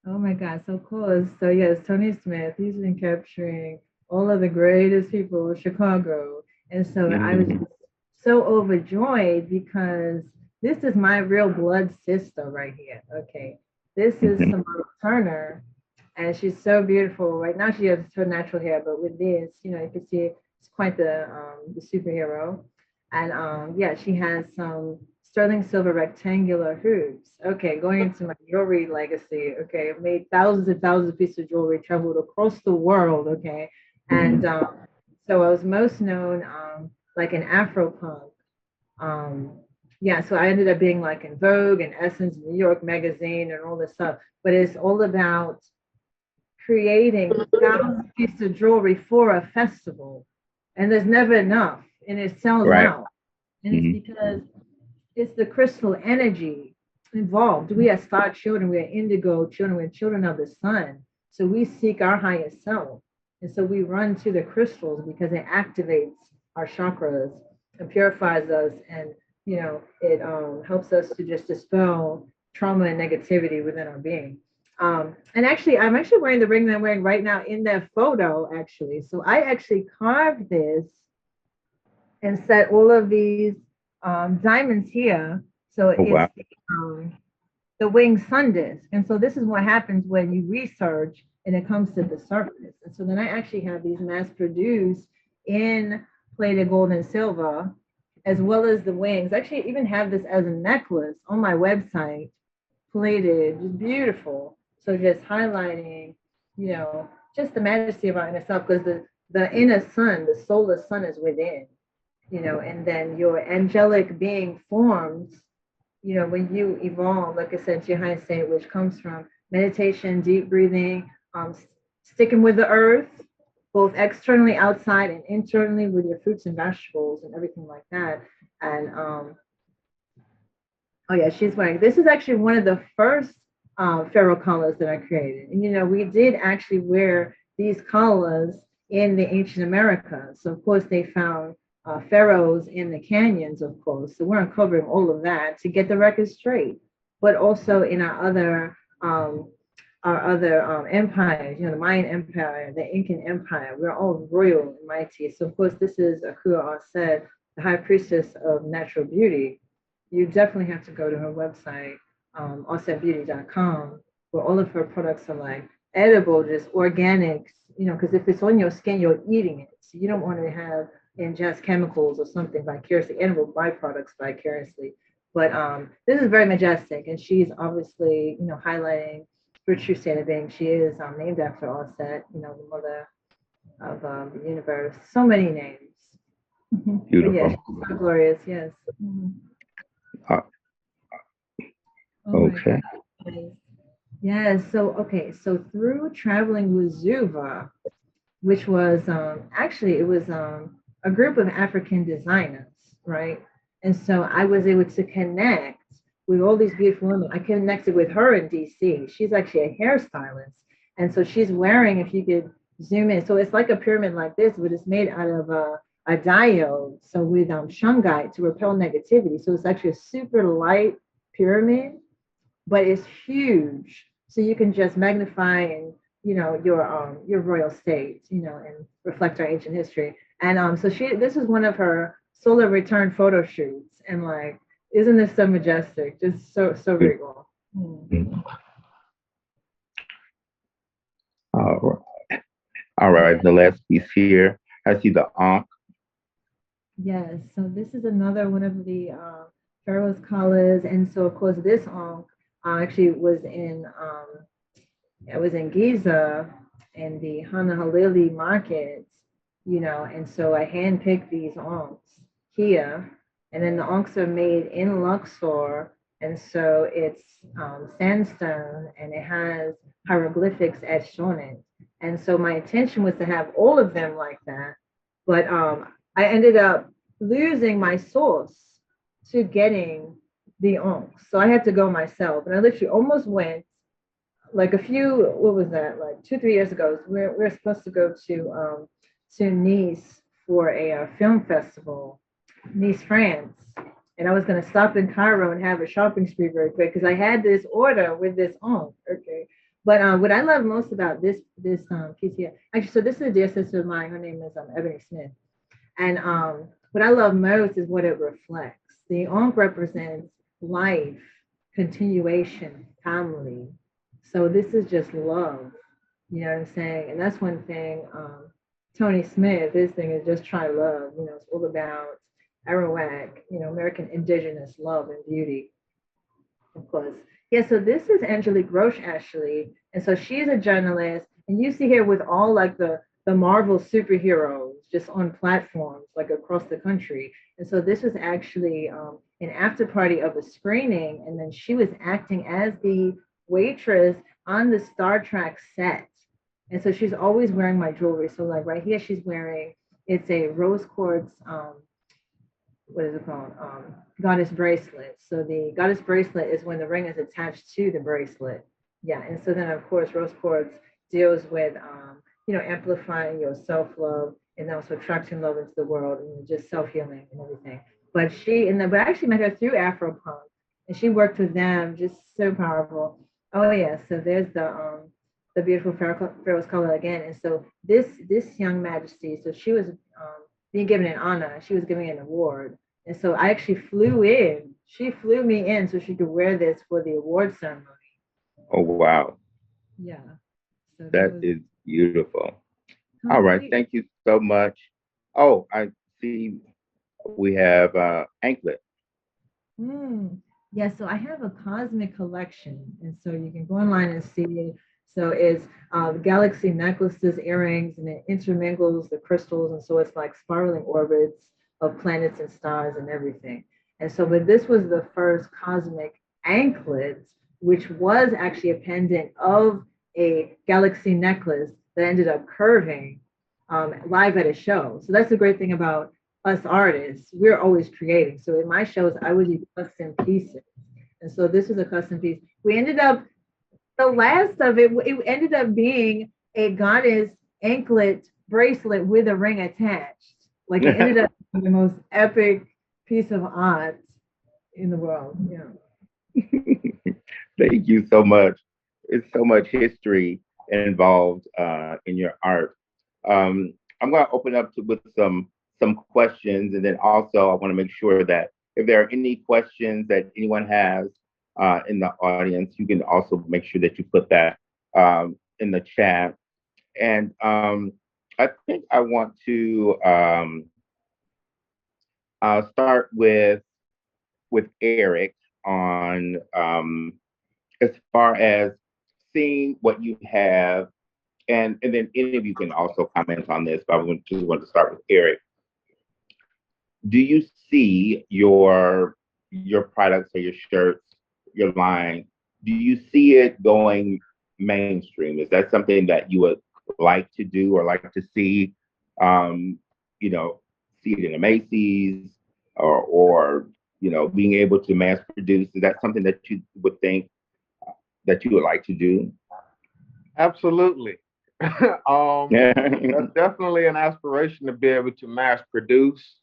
Oh my God, so cool. So yes, Tony Smith, he's been capturing all of the greatest people of Chicago. And so I was Mhm. so overjoyed because this is my real blood sister right here. Okay. This is Mhm. Samara Turner, and she's so beautiful. Right now she has her natural hair, but with this, you can see it's quite the superhero. And yeah, she has some sterling silver rectangular hoops. Okay, going into my jewelry legacy. Okay, I've made thousands and thousands of pieces of jewelry, traveled across the world. Okay, and so I was most known like an Afro punk. Um, yeah, so I ended up being like in Vogue and Essence, New York Magazine, and all this stuff. But it's all about creating thousands of pieces of jewelry for a festival, and there's never enough, and it sells Right. out. And it's Mhm. because it's the crystal energy involved. We are star children, we are indigo children, we're children of the sun. So we seek our highest self. And so we run to the crystals because it activates our chakras and purifies us. And, it helps us to just dispel trauma and negativity within our being. And actually, I'm actually wearing the ring that I'm wearing right now in that photo, actually. So I actually carved this and set all of these diamonds here. So Oh, it's wow. um, the winged sun disk. And so this is what happens when you research and it comes to the surface. And so then I actually have these mass produced in plated gold and silver, as well as the wings. I actually even have this as a necklace on my website, plated, just beautiful. So just highlighting, you know, just the majesty of art in itself, because the inner sun, the solar sun is within, you know, and then your angelic being forms, you know, when you evolve, like I said, to your highest state, which comes from meditation, deep breathing, sticking with the earth, both externally, outside, and internally with your fruits and vegetables and everything like that. And oh yeah, she's wearing. This is actually one of the first feral collars that I created. And you know, we did actually wear these collars in the ancient America. So of course they found pharaohs in the canyons, of course. So we're uncovering all of that to get the record straight. But also in our other empires, you know, the Mayan Empire, the Incan Empire, we're all royal and mighty. So of course this is Akua Aset, the high priestess of natural beauty. You definitely have to go to her website, offsetbeauty.com, where all of her products are like edible, just organics, you know, because if it's on your skin, you're eating it. So you don't want to have ingest chemicals or something vicariously, edible byproducts vicariously. But this is very majestic, and she's obviously, you know, highlighting her true state of being. She is named after Offset, you know, the mother of the universe. So many names. But yeah, Beautiful. she's so glorious. Yes. Mhm. Uh, Oh my okay. goodness. Yes. So, okay. So through traveling with Zuva, which was actually it was a group of African designers, right? And so I was able to connect with all these beautiful women. I connected with her in DC. She's actually a hairstylist, and so she's wearing. If you could zoom in, so it's like a pyramid like this, but it's made out of a diode. So with shungite to repel negativity. So it's actually a super light pyramid, but it's huge. So you can just magnify and you know your royal state, you know, and reflect our ancient history. And so this is one of her solar return photo shoots, and like, isn't this so majestic? Just so regal. Mhm. All right. All right. The last piece here. I see the Ankh. Yes, so this is another one of the Pharaoh's collars, and so of course this actually was in Giza in the Hana Halili markets, you know, and so I handpicked these onks here, and then the onks are made in Luxor, and so it's sandstone and it has hieroglyphics etched on it. And so my intention was to have all of them like that, but I ended up losing my source to getting the onks. So I had to go myself, and I literally almost went like what was that, like 2 3 years ago. We're supposed to go to Nice for a film festival, Nice, France, and I was going to stop in Cairo and have a shopping spree very quick because I had this order with this on. Okay, but what I love most about this piece here, actually, so this is a dear sister of mine. Her name is Ebony Smith, and what I love most is what it reflects. The Ankh represents life, continuation, family. So this is just love. You know what I'm saying? And that's one thing. Tony Smith, his thing is just try love. You know, it's all about Arawak, you know, American indigenous love and beauty, of course. Yeah, so this is Angelique Roche, actually. And so she's a journalist. And you see here with all like the Marvel superheroes just on platforms like across the country. And so this was actually an after party of a screening. And then she was acting as the waitress on the Star Trek set. And so she's always wearing my jewelry. So like right here, she's wearing, it's a rose quartz what is it called? Goddess bracelet. So the goddess bracelet is when the ring is attached to the bracelet. Yeah, and so then of course rose quartz deals with you know, amplifying your self love and also attracting love into the world and just self healing and everything. But I actually met her through Afropunk, and she worked with them, just so powerful. Oh yeah, so there's the beautiful Pharaoh's color again, and so this young Majesty, so she was being given an honor. She was giving an award, and so I actually flew in. She flew me in so she could wear this for the award ceremony. Oh, wow. Yeah, so that That was is beautiful. All right. complete. Thank you so much. Oh, I see we have Anklet. Mm. Yeah, so I have a cosmic collection, and so you can go online and see it. So it's galaxy necklaces, earrings, and it intermingles the crystals, and so it's like spiraling orbits of planets and stars and everything. And so, but this was the first cosmic anklet, which was actually a pendant of a galaxy necklace that ended up curving live at a show. So that's the great thing about us artists, we're always creating. So in my shows, I would do custom pieces. And so this was a custom piece. We ended up, the last of it, it ended up being a goddess anklet bracelet with a ring attached. Like it ended up being the most epic piece of art in the world. Yeah. Thank you so much. It's so much history involved in your art. I'm going to open up with some questions, and then also I want to make sure that if there are any questions that anyone has in the audience, you can also make sure that you put that in the chat. And I think I want to start with Eric on as far as seeing what you have, and then any of you can also comment on this, but I just want to start with Eric. Do you see your products or your shirts, your line? Do you see it going mainstream? Is that something that you would like to do or like to see? Um, you know, see it in a Macy's or being able to mass produce. Is that something that you would think that you would like to do? Absolutely. That's definitely an aspiration to be able to mass produce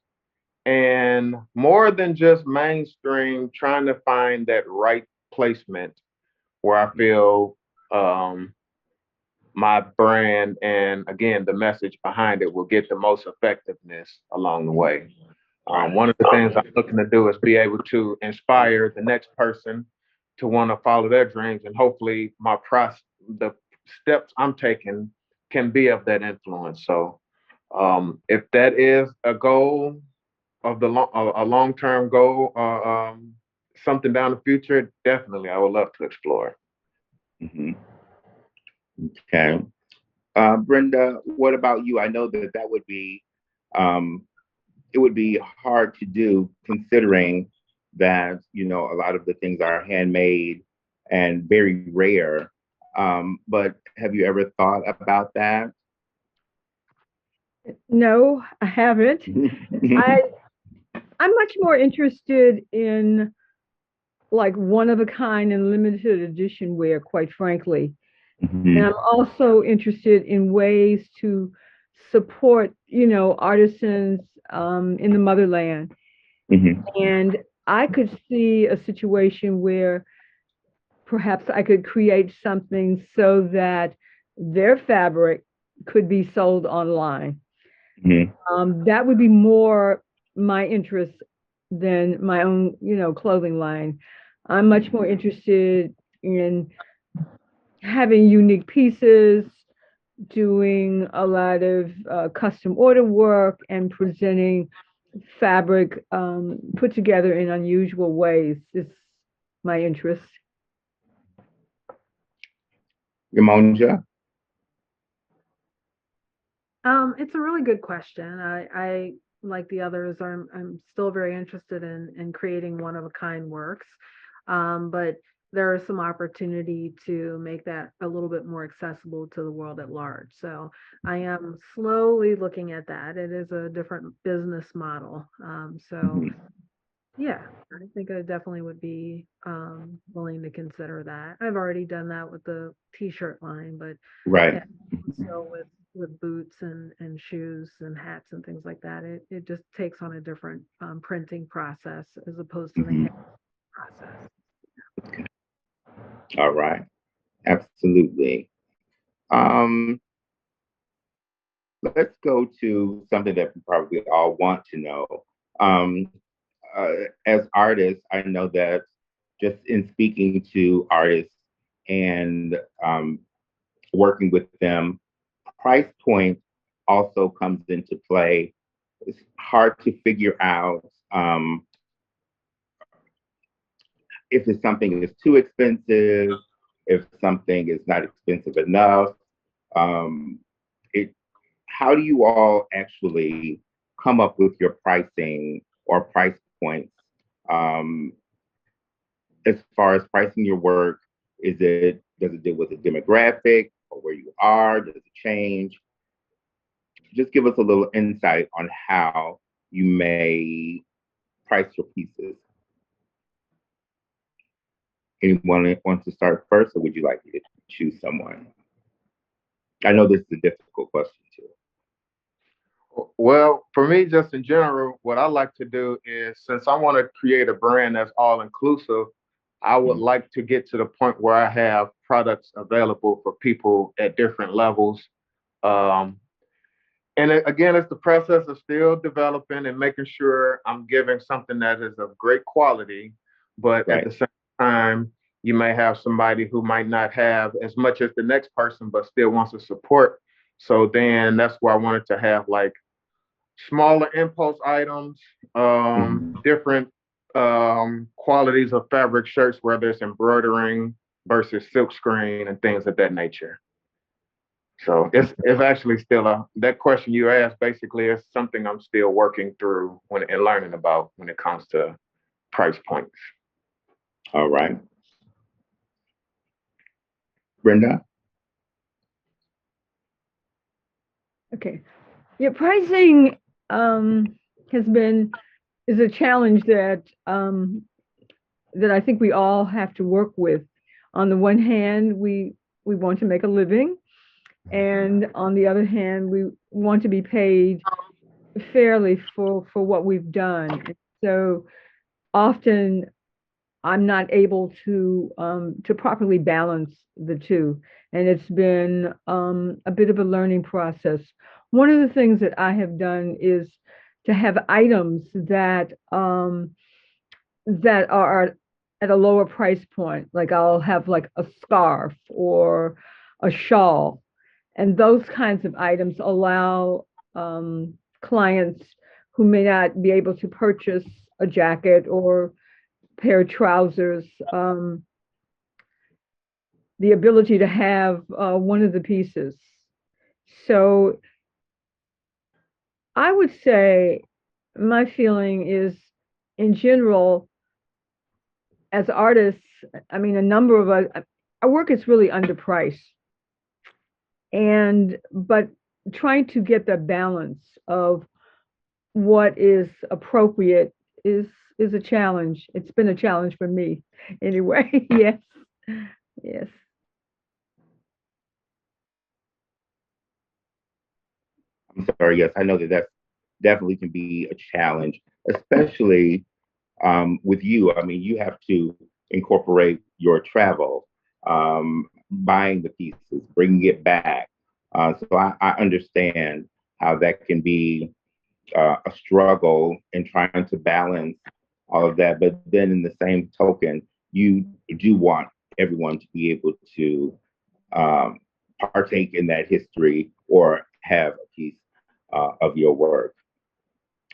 and more than just mainstream, trying to find that right placement where I feel my brand and again the message behind it will get the most effectiveness along the way. One of the things I'm looking to do is be able to inspire the next person to want to follow their dreams, and hopefully, the steps I'm taking can be of that influence. So, if that is a goal of a long term goal, something down the future, definitely I would love to explore. Mhm. Okay. Brenda, what about you? I know that would be um, it would be hard to do considering that a lot of the things are handmade and very rare. But have you ever thought about that? No, I haven't. I I'm much more interested in like one of a kind and limited edition wear, quite frankly. And I'm Mhm, also interested in ways to support, artisans in the motherland. mhm, And I could see a situation where perhaps I could create something so that their fabric could be sold online. mhm. That would be more my interest than my own, clothing line. I'm much more interested in having unique pieces, doing a lot of custom order work, and presenting fabric put together in unusual ways. Is my interest. Yamonja? It's a really good question. I like the others, I'm still very interested in creating one of a kind works. But there is some opportunity to make that a little bit more accessible to the world at large. So I am slowly looking at that. It is a different business model. So Mhm. yeah, I think I definitely would be willing to consider that. I've already done that with the t-shirt line, but Right. yeah, so with boots and shoes and hats and things like that, it just takes on a different printing process as opposed to the Mhm. hand process. All right. Absolutely. Um, let's go to something that we probably all want to know. Um, as artists, I know that just in speaking to artists and working with them, price point also comes into play. It's hard to figure out if it's something is too expensive, if something is not expensive enough. Um, it, how do you all actually come up with your pricing or price points? Um, as far as pricing your work, does it deal with a demographic or where you are? Does it change? Just give us a little insight on how you may price your pieces. Anyone wants to start first, or would you like me to choose someone? I know this is a difficult question too. Well, for me, just in general, what I like to do is since I want to create a brand that's all inclusive, I would Mhm. like to get to the point where I have products available for people at different levels. Um, again, it's the process of still developing and making sure I'm giving something that is of great quality, but at the Right. same time, you may have somebody who might not have as much as the next person, but still wants to support. So then that's where I wanted to have like smaller impulse items, Mhm. different qualities of fabric shirts, whether it's embroidering versus silk screen and things of that nature. So it's actually still a that question you asked basically is something I'm still working through when and learning about when it comes to price points. All right. Brenda? Okay. Yeah, pricing has been is a challenge that I think we all have to work with. On the one hand, we want to make a living, and on the other hand, we want to be paid fairly for what we've done. And so often I'm not able to properly balance the two, and it's been a bit of a learning process. One of the things that I have done is to have items that are at a lower price point. Like I'll have like a scarf or a shawl, and those kinds of items allow clients who may not be able to purchase a jacket or pair of trousers, the ability to have one of the pieces. So I would say my feeling is, in general, as artists, I mean, a number of us, our work is really underpriced. But trying to get the balance of what is appropriate is a challenge. It's been a challenge for me anyway. Yes. Yes. I'm sorry. Yes, I know that that definitely can be a challenge, especially with you. I mean, you have to incorporate your travel, buying the pieces, bringing it back. So I understand how that can be a struggle in trying to balance all of that. But then, in the same token, you do want everyone to be able to um, partake in that history or have a piece of your work.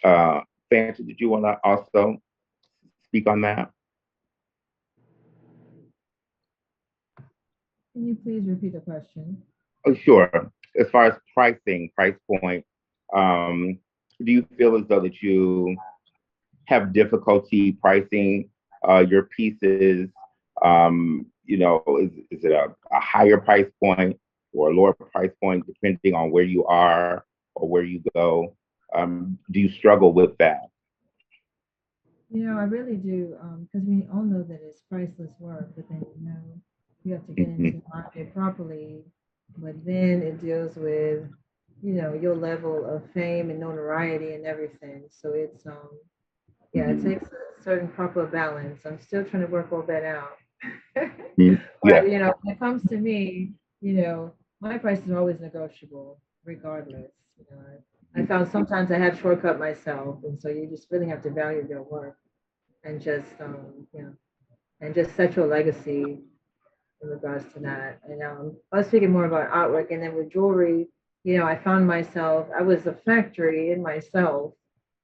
Uh, Fancy, did you want to also speak on that? Can you please repeat the question? Oh, sure. As far as pricing, price point, um, do you feel as though that you have difficulty pricing your pieces? Is it a higher price point or a lower price point, depending on where you are or where you go? Do you struggle with that? I really do, because we all know that it's priceless work, but then, you have to get into Mhm. the market properly. But then it deals with, your level of fame and notoriety and everything. So yeah, it Mhm. takes a certain proper balance. I'm still trying to work all that out. Mm, yeah. But, when it comes to me, my price is always negotiable, regardless. I found sometimes I have shortcut myself, and so you just really have to value your work and just, and just set your legacy in regards to that. And I was speaking more about artwork, and then with jewelry, I found myself, I was a factory in myself,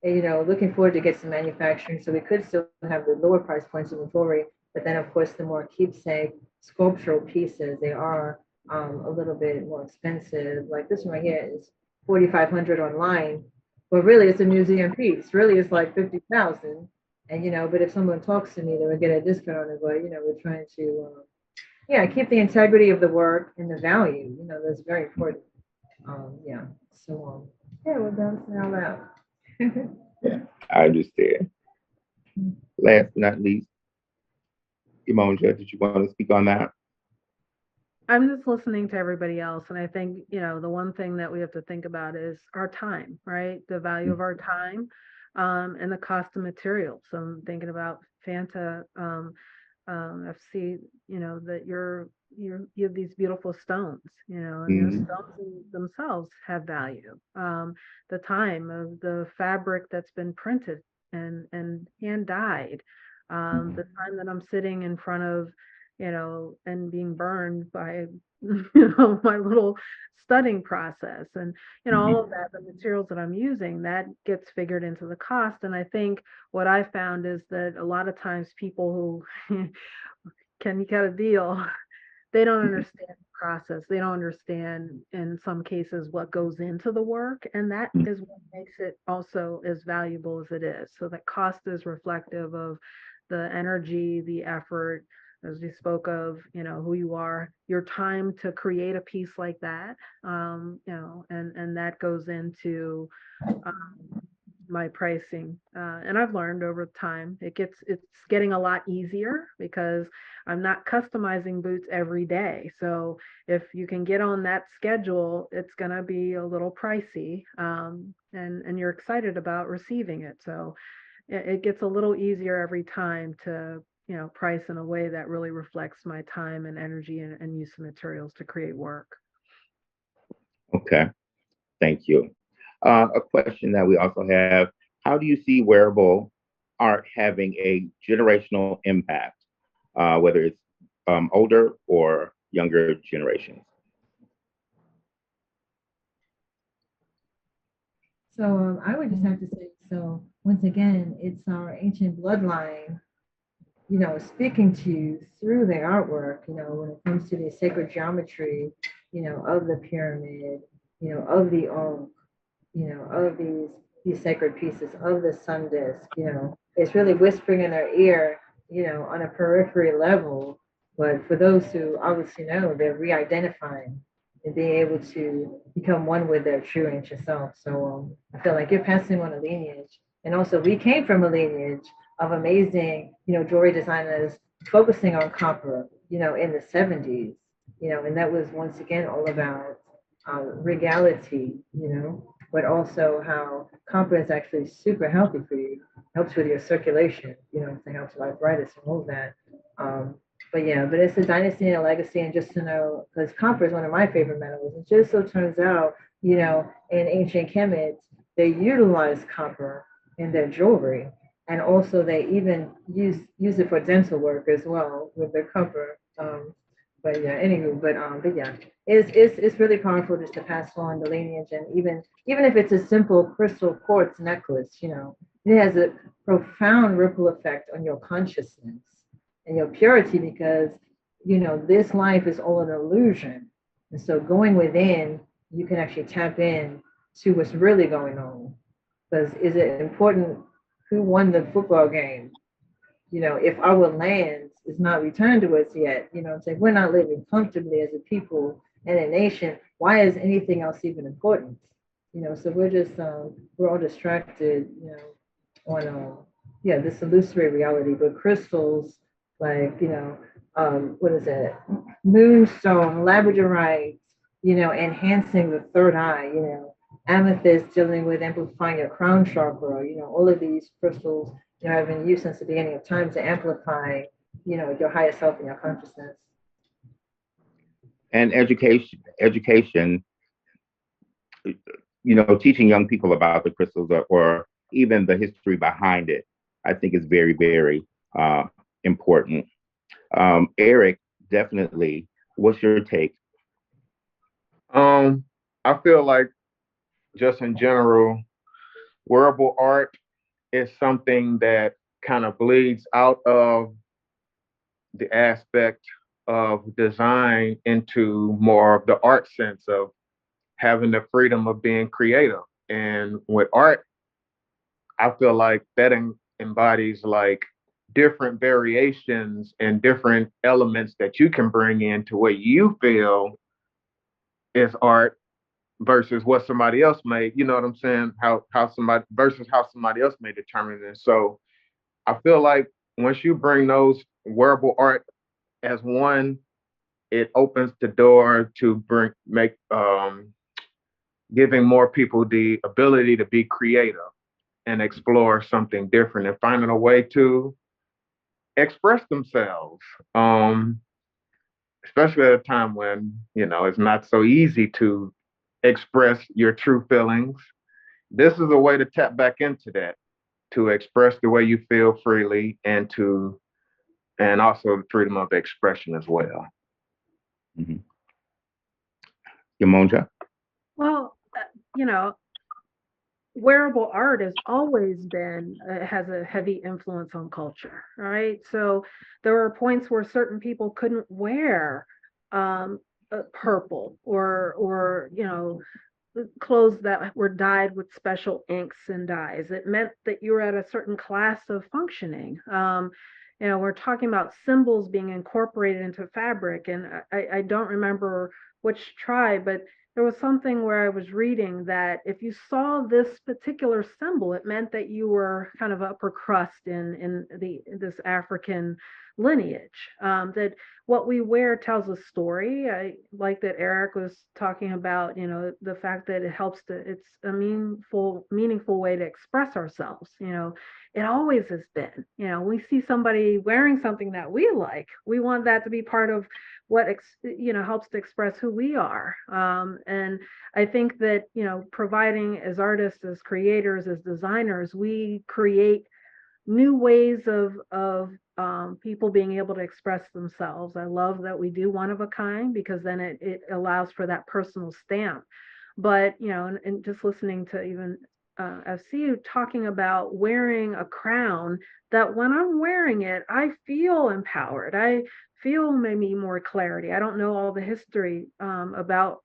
and, looking forward to get some manufacturing so we could still have the lower price points in the jewelry, but then of course the more keepsake sculptural pieces, they are a little bit more expensive. Like this one right here is 4,500 online, but really it's a museum piece. Really it's like 50,000. And but if someone talks to me, they would get a discount on it. But we're trying to yeah, keep the integrity of the work and the value. That's very important. Yeah. So yeah, we're bouncing all out. Yeah, I understand. Last but not least, Imonja, did you want to speak on that? I'm just listening to everybody else, and I think, the one thing that we have to think about is our time, right? The value of our time, and the cost of materials. So I'm thinking about Fanta, FC, that you have these beautiful stones, and those Mhm. stones themselves have value. The time of the fabric that's been printed and hand dyed, the time that I'm sitting in front of, and being burned by, my little studying process, and all of that, the materials that I'm using, that gets figured into the cost. And I think what I found is that a lot of times people who can you cut a deal, they don't understand the process. They don't understand in some cases what goes into the work. And that is what makes it also as valuable as it is. So that cost is reflective of the energy, the effort, as we spoke of, who you are, your time to create a piece like that. And that goes into my pricing. And I've learned over time, it's getting a lot easier because I'm not customizing boots every day. So if you can get on that schedule, it's going to be a little pricey, and you're excited about receiving it. So it gets a little easier every time to, price in a way that really reflects my time and energy and use of materials to create work. Okay, thank you. A question that we also have, how do you see wearable art having a generational impact, whether it's older or younger generations? So I would just have to say, so once again, it's our ancient bloodline, speaking to you through the artwork, when it comes to the sacred geometry, of the pyramid, of the Ankh, of these sacred pieces, of the sun disk, it's really whispering in their ear, on a periphery level. But for those who obviously know, they're re-identifying and being able to become one with their true ancient self. So I feel like you're passing on a lineage. And also we came from a lineage of amazing, jewelry designers focusing on copper, in the 70s, and that was once again all about regality, but also how copper is actually super healthy for you, helps with your circulation, it helps with arthritis and all of that. But yeah, but it's a dynasty and a legacy, and just to know, because copper is one of my favorite metals. It just so turns out, in ancient Kemet, they utilize copper in their jewelry, and also they even use it for dental work as well with their copper. But yeah, anywho, but yeah, it's really powerful just to pass on the lineage, and even if it's a simple crystal quartz necklace, it has a profound ripple effect on your consciousness and your purity, because this life is all an illusion, and so going within, you can actually tap in to what's really going on. Because is it important who won the football game? If our land is not returned to us yet, say we're not living comfortably as a people and a nation, why is anything else even important? So we're all distracted, on yeah, this illusory reality. But crystals like, what is it? Moonstone, labradorite, enhancing the third eye, amethyst dealing with amplifying your crown chakra, all of these crystals, have been used since the beginning of time to amplify your higher self and your consciousness. And education, teaching young people about the crystals or even the history behind it, I think is very, very important. Eric, definitely, what's your take? I feel like just in general, wearable art is something that kind of bleeds out of the aspect of design into more of the art sense of having the freedom of being creative. And with art, I feel like that embodies like different variations and different elements that you can bring into what you feel is art versus what somebody else made. You know what I'm saying? How somebody versus how somebody else may determine it. So I feel like once you bring those wearable art as one, it opens the door to make giving more people the ability to be creative and explore something different and finding a way to express themselves. Especially at a time when, it's not so easy to express your true feelings. This is a way to tap back into that, to express the way you feel freely and also the freedom of expression as well. Mm-hmm. Yamonja? Well, wearable art has always been has a heavy influence on culture, right? So there were points where certain people couldn't wear um, purple or clothes that were dyed with special inks and dyes. It meant that you were at a certain class of functioning. We're talking about symbols being incorporated into fabric, and I don't remember which tribe, but there was something where I was reading that if you saw this particular symbol, it meant that you were kind of upper crust in this African lineage. That what we wear tells a story. I like that Eric was talking about, the fact that it's a meaningful way to express ourselves. It always has been. We see somebody wearing something that we like, we want that to be part of what helps to express who we are. And I think that providing as artists, as creators, as designers, we create new ways of people being able to express themselves. I love that we do one of a kind because then it allows for that personal stamp. But and just listening to even FCU talking about wearing a crown, that when I'm wearing it, I feel empowered. I feel maybe more clarity. I don't know all the history about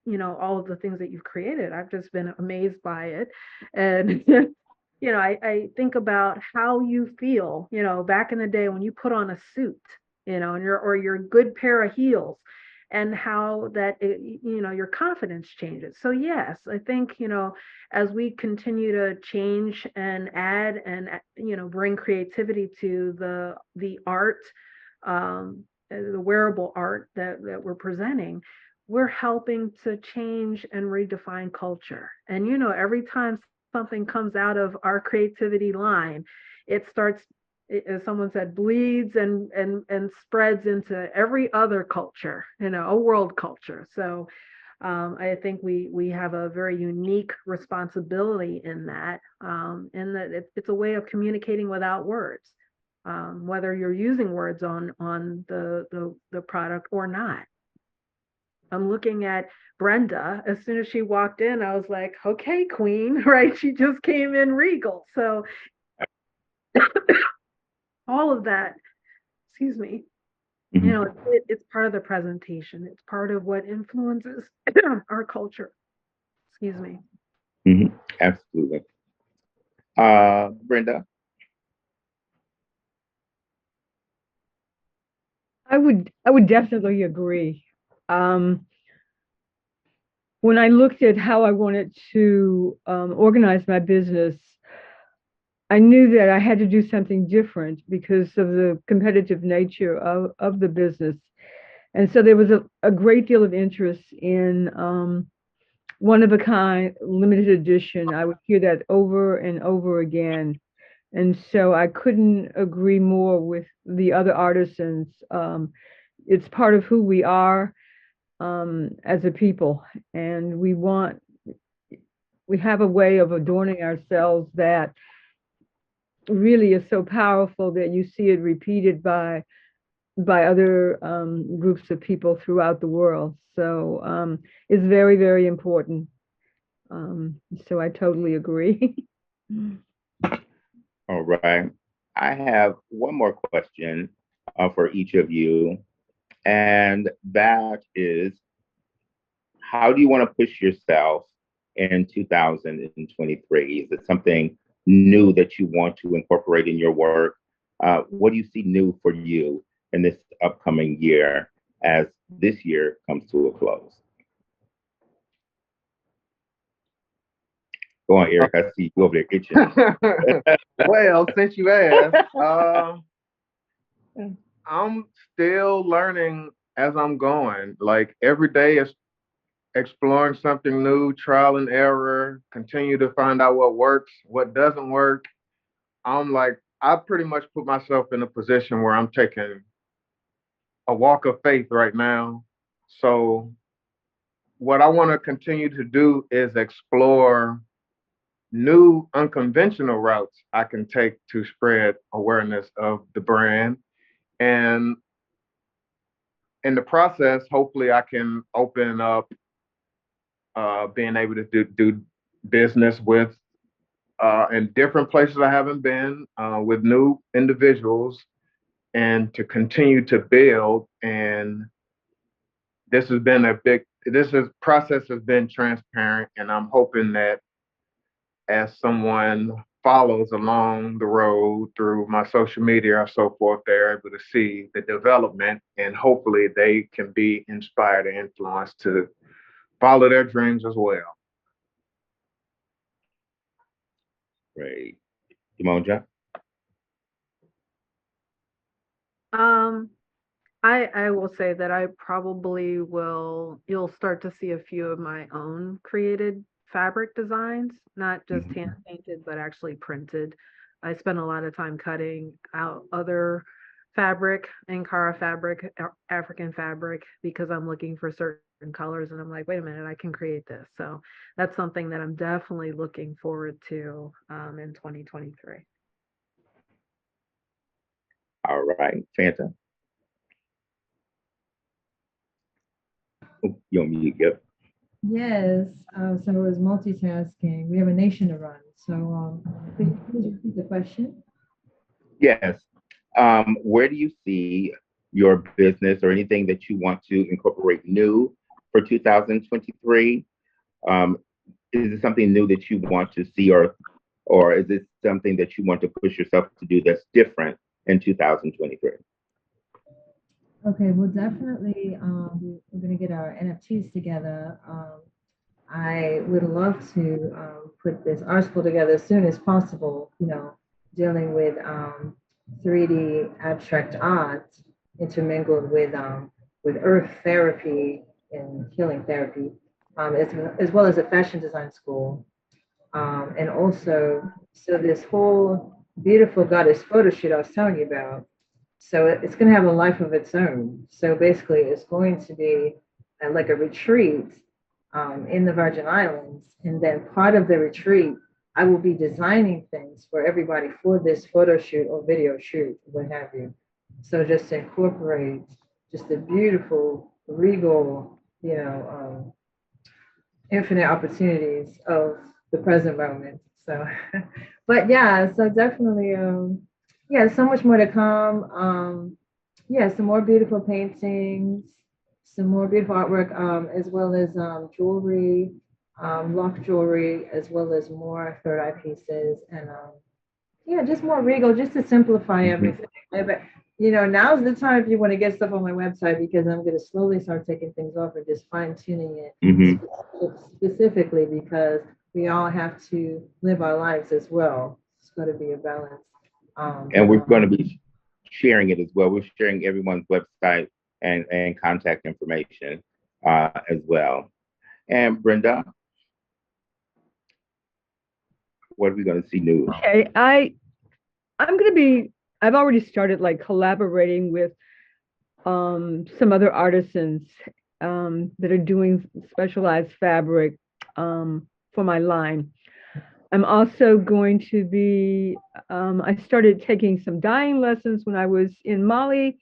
all of the things that you've created. I've just been amazed by it. And I think about how you feel, back in the day when you put on a suit, and your good pair of heels, and how that your confidence changes. So yes, I think as we continue to change and add and bring creativity to the art, the wearable art that we're presenting, we're helping to change and redefine culture. And every time something comes out of our creativity line, it starts, as someone said, bleeds and spreads into every other culture, a world culture. So I think we have a very unique responsibility in that it's a way of communicating without words, whether you're using words on the product or not. I'm looking at Brenda. As soon as she walked in, I was like, okay, queen, right? She just came in regal. So all of that, excuse me, Mm-hmm. it's part of the presentation. It's part of what influences our culture. Excuse me. Mm-hmm. Absolutely. Brenda? I would definitely agree. Um, when I looked at how I wanted to organize my business, I knew that I had to do something different because of the competitive nature of the business. And so there was a great deal of interest in one of a kind, limited edition. I would hear that over and over again. And so I couldn't agree more with the other artisans. It's part of who we are as a people, and we have a way of adorning ourselves that really is so powerful that you see it repeated by other groups of people throughout the world. So it's very, very important. So I totally agree. All right. I have one more question for each of you, and that is, how do you want to push yourself in 2023? Is it something new that you want to incorporate in your work? What do you see new for you in this upcoming year as this year comes to a close? Go on, Eric. I see you over there itching. Well, since you asked, I'm still learning as I'm going. Like every day is exploring something new, trial and error, continue to find out what works, what doesn't work. I'm like, I pretty much put myself in a position where I'm taking a walk of faith right now. So, what I want to continue to do is explore new unconventional routes I can take to spread awareness of the brand. And in the process, hopefully, I can open up being able to do business with in different places I haven't been with new individuals and to continue to build. And this process has been transparent. And I'm hoping that as someone follows along the road through my social media or so forth, they're able to see the development and hopefully they can be inspired and influenced to follow their dreams as well. Great. Demonja? Um, I will say that I probably you'll start to see a few of my own created fabric designs, not just Mhm. hand painted, but actually printed. I spend a lot of time cutting out other fabric, Ankara fabric, African fabric, because I'm looking for certain colors and I'm like, wait a minute, I can create this. So that's something that I'm definitely looking forward to in 2023. All right. Fanta? Oh, you on mute. Yep. Yes, so it was multitasking. We have a nation to run. So could you please repeat the question? Yes. Where do you see your business or anything that you want to incorporate new for 2023? Um, is it something new that you want to see, or is it something that you want to push yourself to do that's different in 2023? Okay, well, definitely, we're going to get our NFTs together. I would love to put this article together as soon as possible, dealing with 3D abstract art intermingled with earth therapy and healing therapy, as well as a fashion design school. And also, so this whole beautiful goddess photo shoot I was telling you about, so it's going to have a life of its own. So basically, it's going to be like a retreat in the Virgin Islands. And then part of the retreat, I will be designing things for everybody for this photo shoot or video shoot, what have you. So just to incorporate just the beautiful, regal, infinite opportunities of the present moment. So, but yeah, so definitely, yeah, so much more to come. Yeah, some more beautiful paintings, some more beautiful artwork, as well as jewelry, lock jewelry, as well as more third eye pieces, and yeah, just more regal, just to simplify Mhm. everything. But now's the time if you want to get stuff on my website because I'm going to slowly start taking things off and just fine tuning it Mhm. specifically because we all have to live our lives as well. It's got to be a balance. And we're going to be sharing it as well. We're sharing everyone's website and contact information as well. And Brenda, what are we going to see new? Okay, I've already started like collaborating with some other artisans that are doing specialized fabric for my line. I'm also going to be, I started taking some dyeing lessons when I was in Mali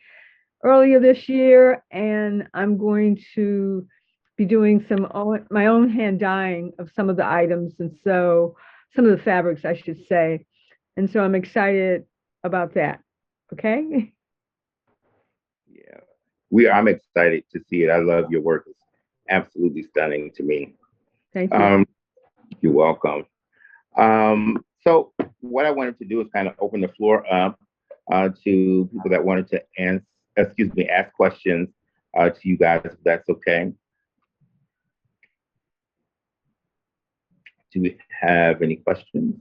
earlier this year, and I'm going to be doing my own hand dyeing of some of the items, and so some of the fabrics, I should say. And so I'm excited about that. Okay. Yeah, I'm excited to see it. I love your work. It's absolutely stunning to me. Thank you. You're welcome. So what I wanted to do is kind of open the floor up to people that wanted to ask questions to you guys, if that's okay. Do we have any questions?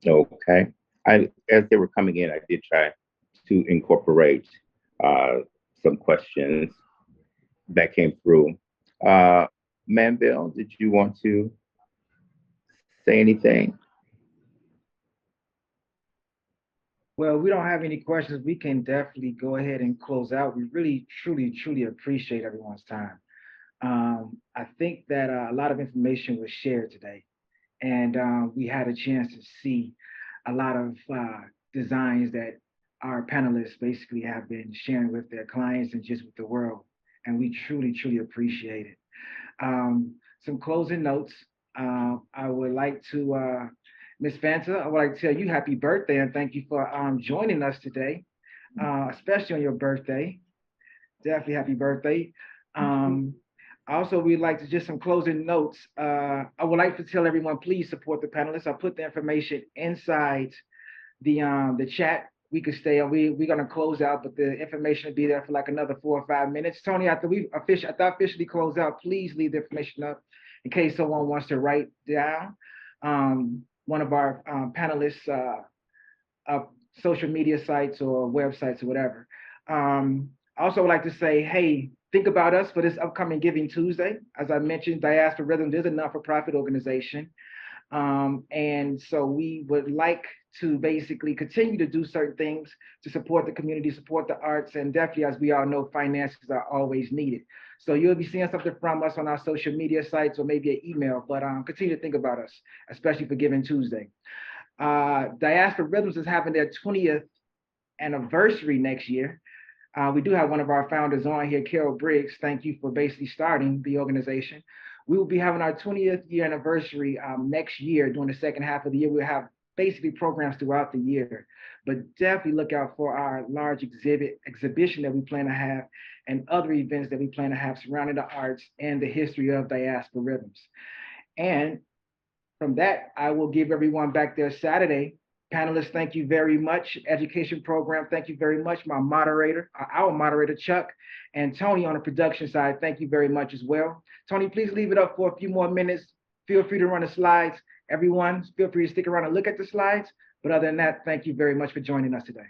Okay. As they were coming in, I did try to incorporate some questions that came through. Manville, did you want to say anything? Well, we don't have any questions. We can definitely go ahead and close out. We really, truly, truly appreciate everyone's time. I think that a lot of information was shared today, and we had a chance to see a lot of designs that our panelists basically have been sharing with their clients and just with the world. And we truly, truly appreciate it. Some closing notes. I would like to, Miss Fanta, I would like to tell you happy birthday and thank you for joining us today, especially on your birthday. Definitely happy birthday. Also, we'd like to just some closing notes. I would like to tell everyone, please support the panelists. I put the information inside the chat. We could stay on. We're gonna close out, but the information will be there for like another 4 or 5 minutes. Tony, after we officially close out, please leave the information up in case someone wants to write down one of our panelists' social media sites or websites or whatever. I also would like to say, hey, think about us for this upcoming Giving Tuesday. As I mentioned, Diaspora Rhythms is a not-for-profit organization. And so we would like to basically continue to do certain things to support the community, support the arts, and definitely, as we all know, finances are always needed. So you'll be seeing something from us on our social media sites or maybe an email, but continue to think about us, especially for Giving Tuesday. Diaspora Rhythms is having their 20th anniversary next year. We do have one of our founders on here, Carol Briggs. Thank you for basically starting the organization. We will be having our 20th year anniversary next year during the second half of the year. We'll have basically programs throughout the year, but definitely look out for our large exhibition that we plan to have and other events that we plan to have surrounding the arts and the history of Diaspora Rhythms. And from that, I will give everyone back there Saturday. Panelists, thank you very much. Education program, thank you very much. My moderator, our moderator, Chuck, and Tony on the production side, thank you very much as well. Tony, please leave it up for a few more minutes. Feel free to run the slides. Everyone, feel free to stick around and look at the slides. But other than that, thank you very much for joining us today.